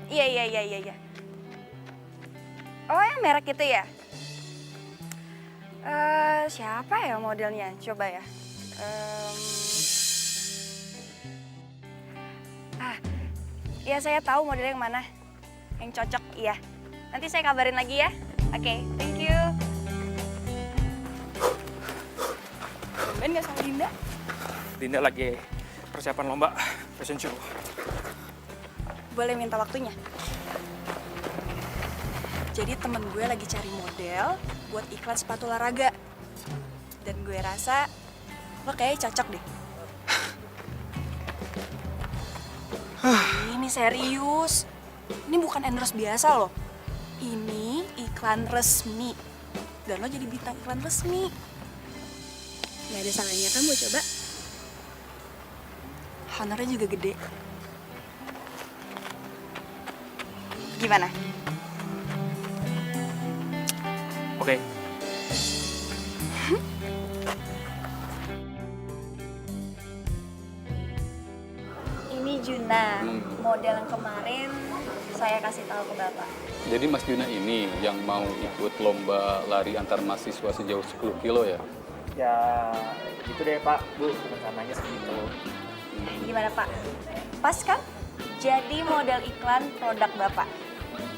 Iya. Oh, yang merek itu ya? Siapa ya modelnya? Coba ya. Ya saya tahu modelnya yang mana. Yang cocok, iya. Nanti saya kabarin lagi ya. Oke, thank you. Ben nggak sama Dinda? Dinda lagi persiapan lomba fashion show. Boleh minta waktunya? Jadi temen gue lagi cari model buat iklan sepatu olahraga. Dan gue rasa lo kayaknya cocok deh. Ini serius. Ini bukan endorse biasa loh. Ini iklan resmi. Dan lo jadi bintang iklan resmi. Gak ada salahnya kan gue coba? Honornya juga gede. Gimana? Oke. Ini Juna, model yang kemarin saya kasih tahu ke Bapak. Jadi Mas Juna ini yang mau ikut lomba lari antar mahasiswa sejauh 10 kilo ya? Ya, gitu deh Pak, Bu, rencananya segitu. Gimana Pak? Pas kan? Jadi model iklan produk Bapak.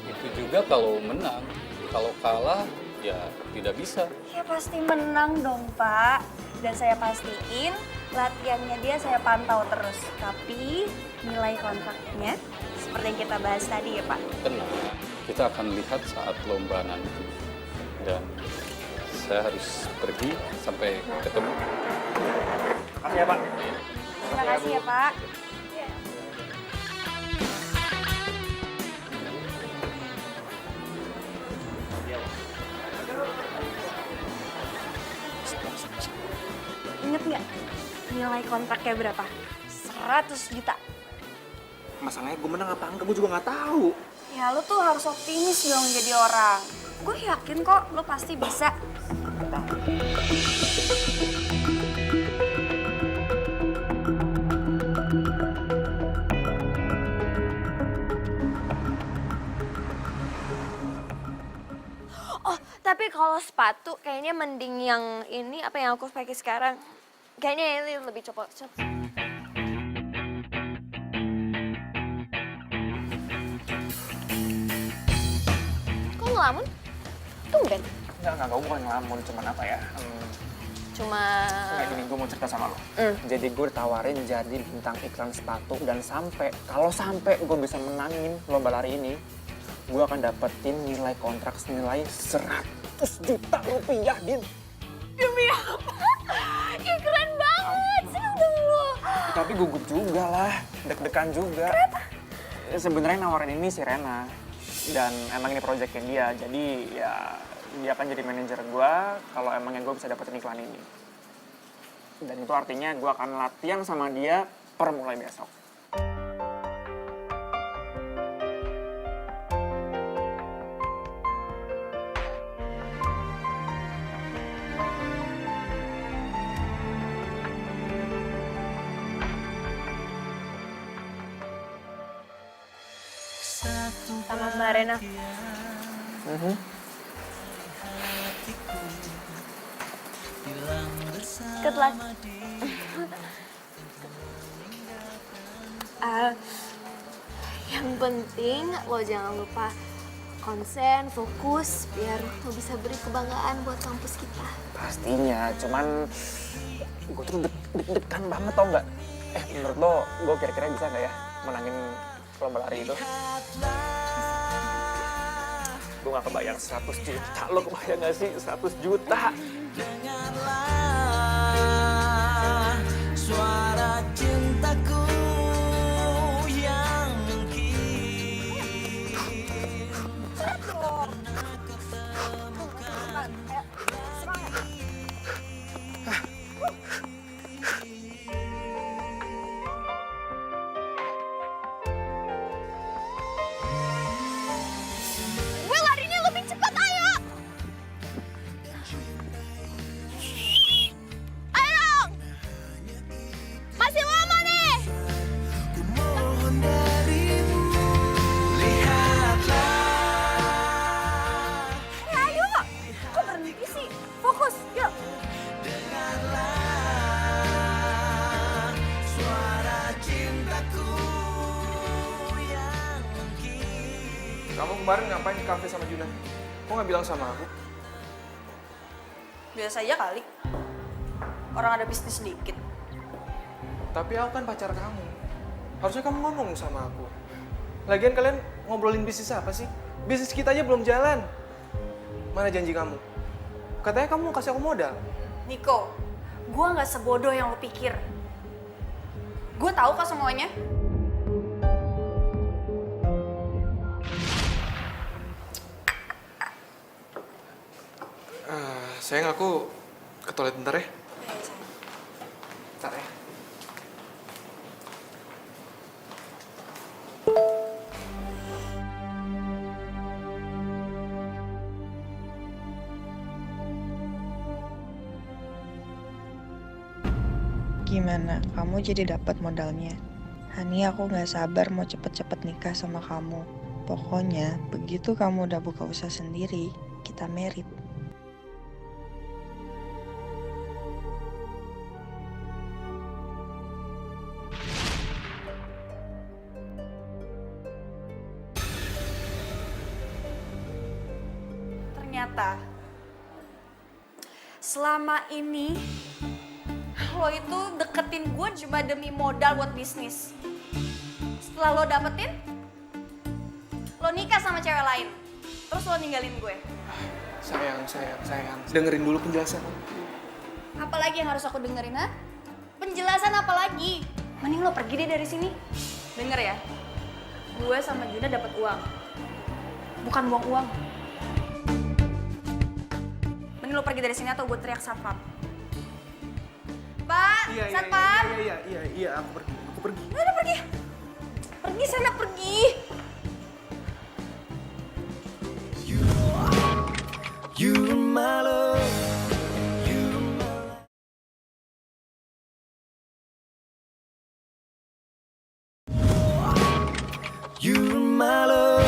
Itu juga kalau menang. Kalau kalah, ya tidak bisa. Ya pasti menang dong, Pak. Dan saya pastiin latihannya dia saya pantau terus. Tapi nilai kontraknya seperti yang kita bahas tadi ya, Pak. Tenang, kita akan lihat saat lomba nanti. Dan saya harus pergi sampai ketemu. Makasih ya, Pak. Terima kasih ya, Pak. Ingat nggak nilai kontraknya berapa? 100 juta. Masalahnya gue menang apa enggak, gue juga nggak tahu. Ya lo tuh harus optimis dong jadi orang. Gue yakin kok lo pasti bisa. Oh, tapi kalau sepatu kayaknya mending yang ini apa yang aku pakai sekarang. Kayaknya ini lebih cocok. Kok ngelamun? Tumben. Enggak, gue bukan ngelamun, cuman apa ya? Cuma Kayak gini, gue mau cerita sama lo. Jadi gue ditawarin jadi bintang iklan sepatu dan kalau sampai gue bisa menangin lomba lari ini, gue akan dapetin nilai kontrak senilai 100 juta rupiah, Din. demi apa? Ya keren banget, seneng dong lo. Tapi gugup juga lah, deg-degan juga. Kenapa? Sebenarnya nawarin ini si Rena. Dan emang ini proyeknya dia, jadi ya dia akan jadi manajer gue kalau emangnya gue bisa dapetin iklan ini. Dan itu artinya gue akan latihan sama dia per mulai besok. Sama Mbak Rena. Good luck. Yang penting lo jangan lupa konsen, fokus, biar lo bisa beri kebanggaan buat kampus kita. Pastinya, cuman gue tuh deg-degan banget tau nggak? Menurut lo, gue kira-kira bisa nggak ya menangin lomba lari itu? Gue gak kebayang 100 juta, lo kebayang gak sih 100 juta? Dengarlah suara cintaku yang mungkin Gue larinya lebih cepat, ayo! Ayo dong! Masih lama nih! mohon darimu, lihatlah. Ayo, kok berhenti sih? Fokus, yuk. Dengarlah suara cintaku yang mungkin. Kamu kemarin ngapain di kafe sama Juna? Kok nggak bilang sama aku? Biasa aja kali. Orang ada bisnis sedikit. Tapi aku kan pacar kamu. Harusnya kamu ngomong sama aku. Lagian kalian ngobrolin bisnis apa sih? Bisnis kita aja belum jalan. Mana janji kamu? Katanya kamu mau kasih aku modal. Niko, gue nggak sebodoh yang lo pikir. Gue tahu kok semuanya. Sayang, aku ke toilet bentar ya. Bentar ya. Gimana? Kamu jadi dapat modalnya? Hani, aku nggak sabar mau cepet-cepet nikah sama kamu. Pokoknya, begitu kamu udah buka usaha sendiri, kita married. Ternyata selama ini lo itu deketin gue cuma demi modal buat bisnis. Setelah lo dapetin, lo nikah sama cewek lain. Terus lo ninggalin gue. Sayang. Dengerin dulu penjelasan. Apalagi yang harus aku dengerin, ha? Penjelasan apa lagi? Mending lo pergi deh dari sini. Denger ya, gue sama Juna dapat uang. Bukan uang. Mending lo pergi dari sini atau gue teriak satpam. Pak, satpam. Iya, aku pergi. Udah pergi. Pergi sana, pergi. You my love. You my love.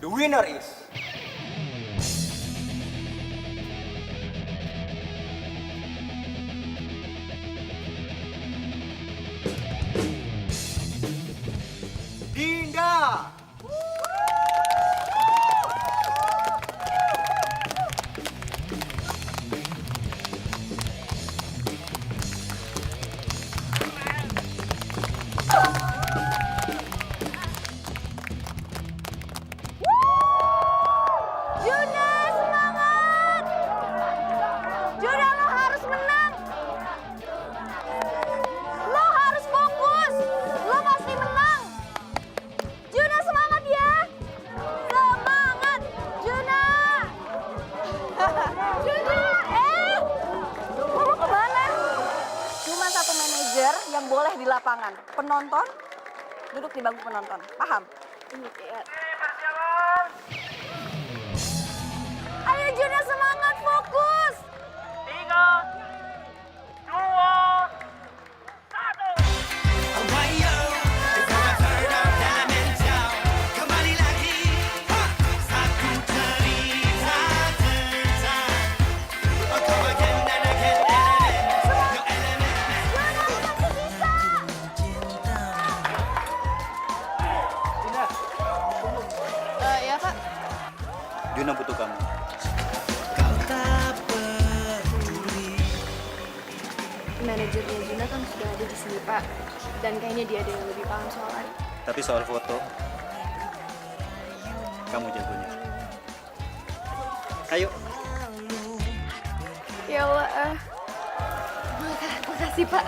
The winner is Dinda. Juna, semangat! Juna, lo harus menang! Lo harus fokus! Lo pasti menang! Juna, semangat ya! Semangat! Juna! Juna! Lo mau kemana? Cuma satu manajer yang boleh di lapangan. Penonton, duduk di bangku penonton. Paham? Ayo Juna, semangat, fokus! 3, 2, 1. Ya Pak. Juna butuh kamu. Manajernya Juna kan sudah ada di sini Pak. Dan kayaknya dia ada yang lebih paham soalnya. Tapi soal foto, kamu jagonya. Ayo. Ya Allah. Makasih Pak.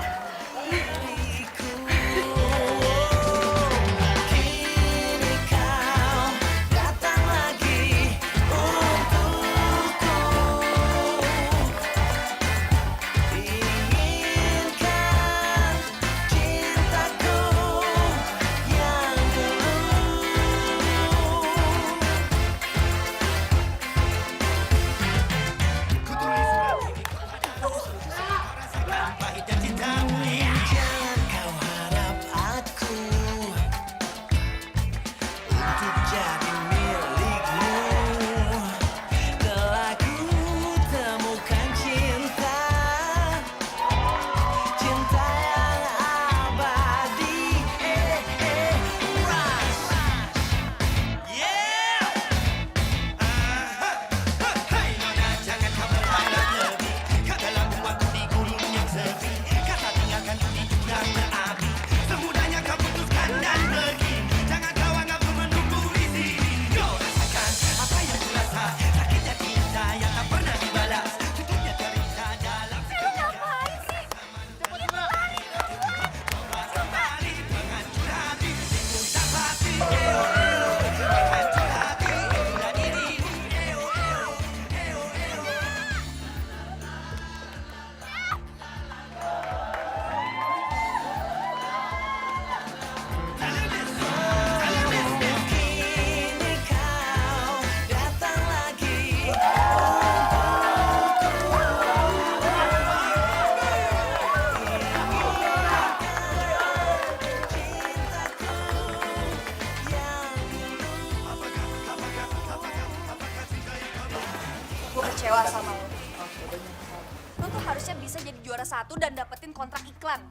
dapetin kontrak iklan.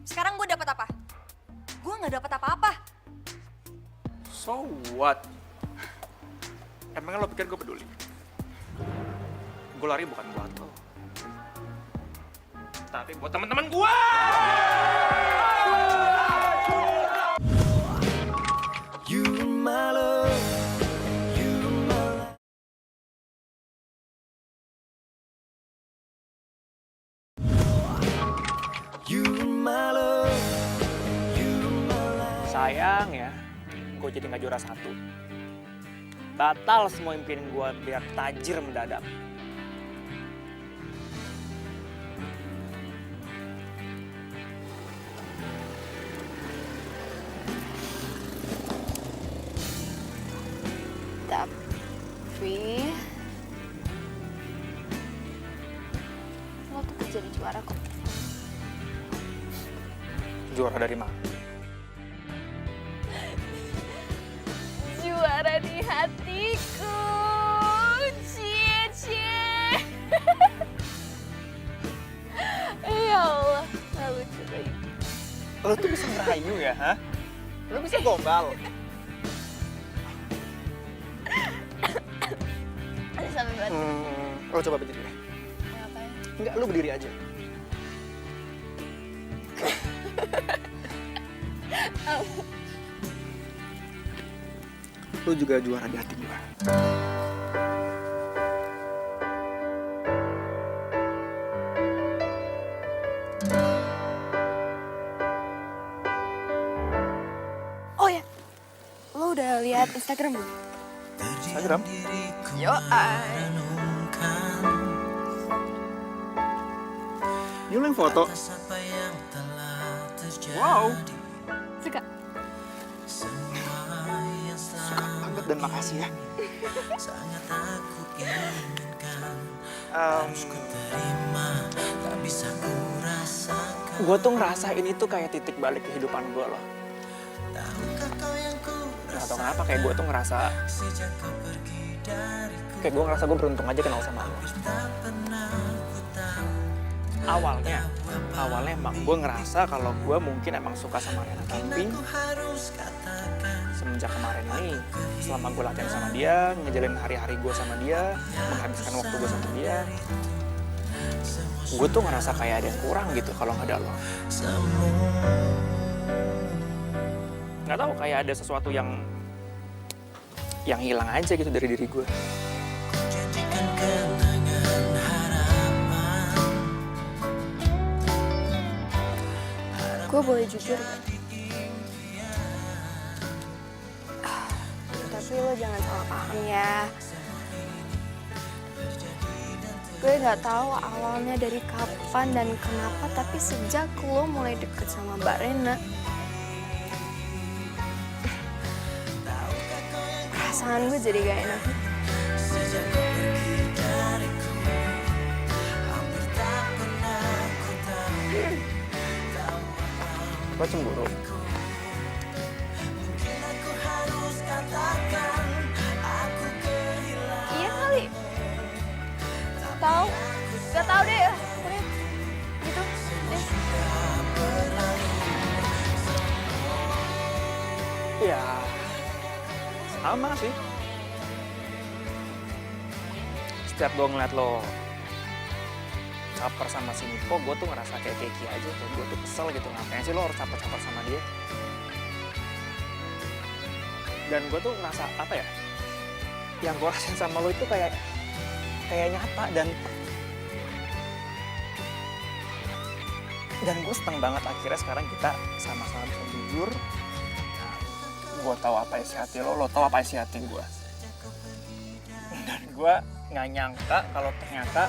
Sekarang gue dapet apa? Gue nggak dapet apa-apa. So what? Emangnya lo pikir gue peduli? Gue lari bukan buat lo, tapi buat teman-teman gue. You my love, you my love. You my love, you my love. Sayang ya, gue jadi nggak juara 1. Batal semua impian gue biar tajir mendadak. Tapi lo tuh jadi juara kok. Juara dari mana? Juara di hatiku. Cie. Ya Allah, gak lucu lagi. Lo tuh bisa ngerayu ya, ha? Lo bisa gombal. Ada sampai banget. Lo coba berdiri deh. Ngapain? Enggak, lo berdiri aja. Lo juga juara di hati gue. Oh ya, lo udah lihat Instagram belum? Instagram? Yo, Ini lo yang foto? Wow. Suka? Suka banget dan makasih ya. Gue tuh ngerasa ini tuh kayak titik balik kehidupan gue loh. Gak tau kenapa kayak gue tuh ngerasa gue beruntung aja kenal sama lo. Awalnya emang gue ngerasa kalau gue mungkin emang suka sama Rena, tapi semenjak kemarin ini, selama gue latihan sama dia, ngejalin hari-hari gue sama dia, menghabiskan waktu gue sama dia, gue tuh ngerasa kayak ada yang kurang gitu kalau nggak ada lo. Nggak tahu, kayak ada sesuatu yang hilang aja gitu dari diri gue. Gue boleh jujur gak? Tapi lo jangan salah paham ya. Gue gak tahu awalnya dari kapan dan kenapa, tapi sejak lo mulai deket sama Mbak Rena, perasaan gue jadi gak enak. Lo cemburu? Iya kali. Tahu? Gak tahu deh. Gitu. Deh. Ya, sama sih. Setiap gue ngeliat lo caper sama si Niko, gue tuh ngerasa kayak keki aja. Kayak gue tuh kesel gitu, ngapain sih lo harus caper-caper sama dia? Dan gue tuh ngerasa, apa ya, yang gue rasain sama lo itu kayak nyata. Dan gue seneng banget akhirnya sekarang kita sama-sama bisa jujur. Gue tahu apa isi hati lo tahu apa isi hati gue. Dan gue nggak nyangka kalau ternyata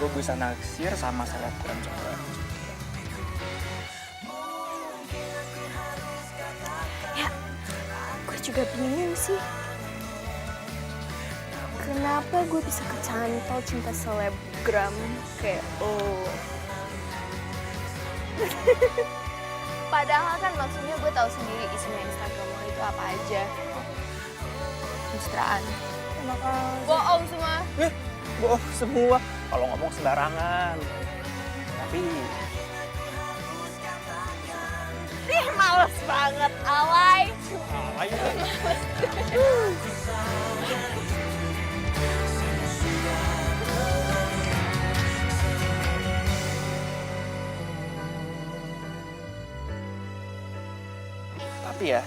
gue bisa naksir sama selebgram cewek. Ya, gue juga bingung sih. Kenapa gue bisa kecantol cinta selebgram kayak Padahal kan maksudnya gue tahu sendiri isinya Instagram lo itu apa aja. Mesraan. Bohong semua. Bohong semua. Kalau ngomong sembarangan. banget, alay. Tapi ya,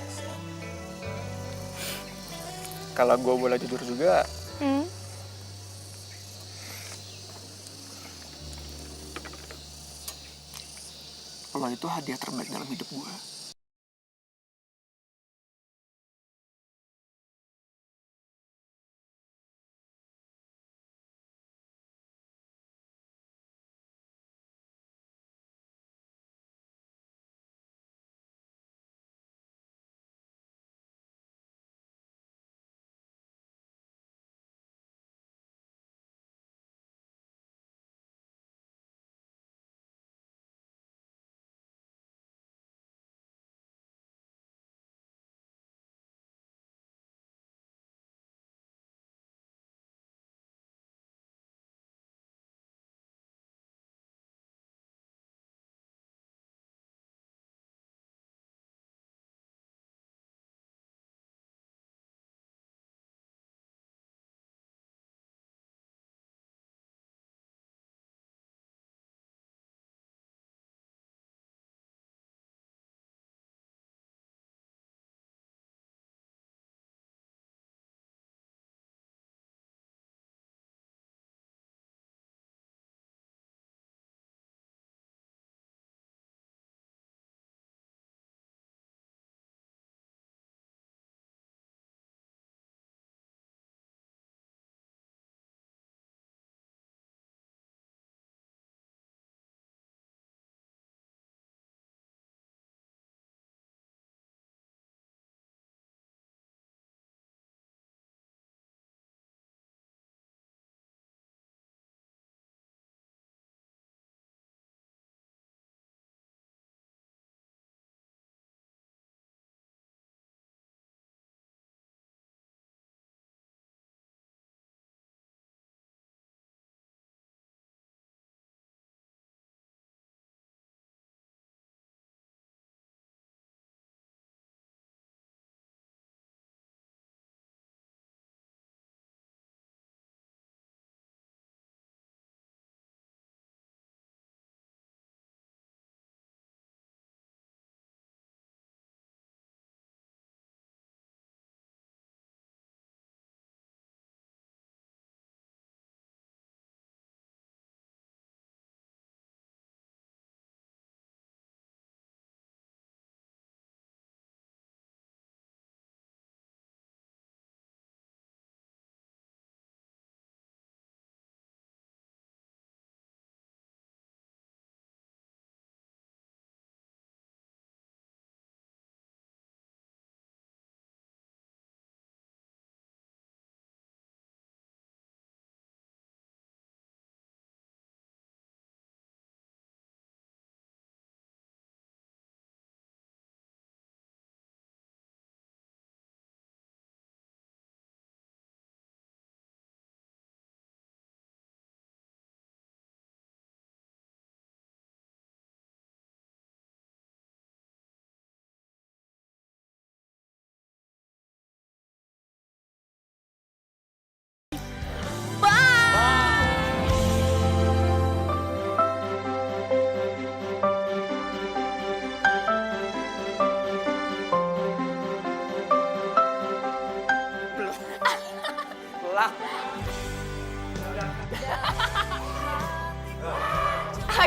kalau gue boleh jujur juga, lo itu hadiah terbaik dalam hidup gue.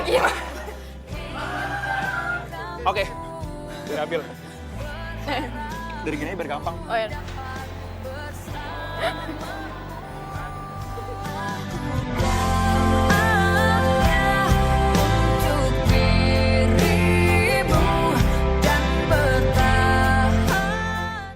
Gimana? Oke, diambil. Dari gini biar gampang. Oh ya.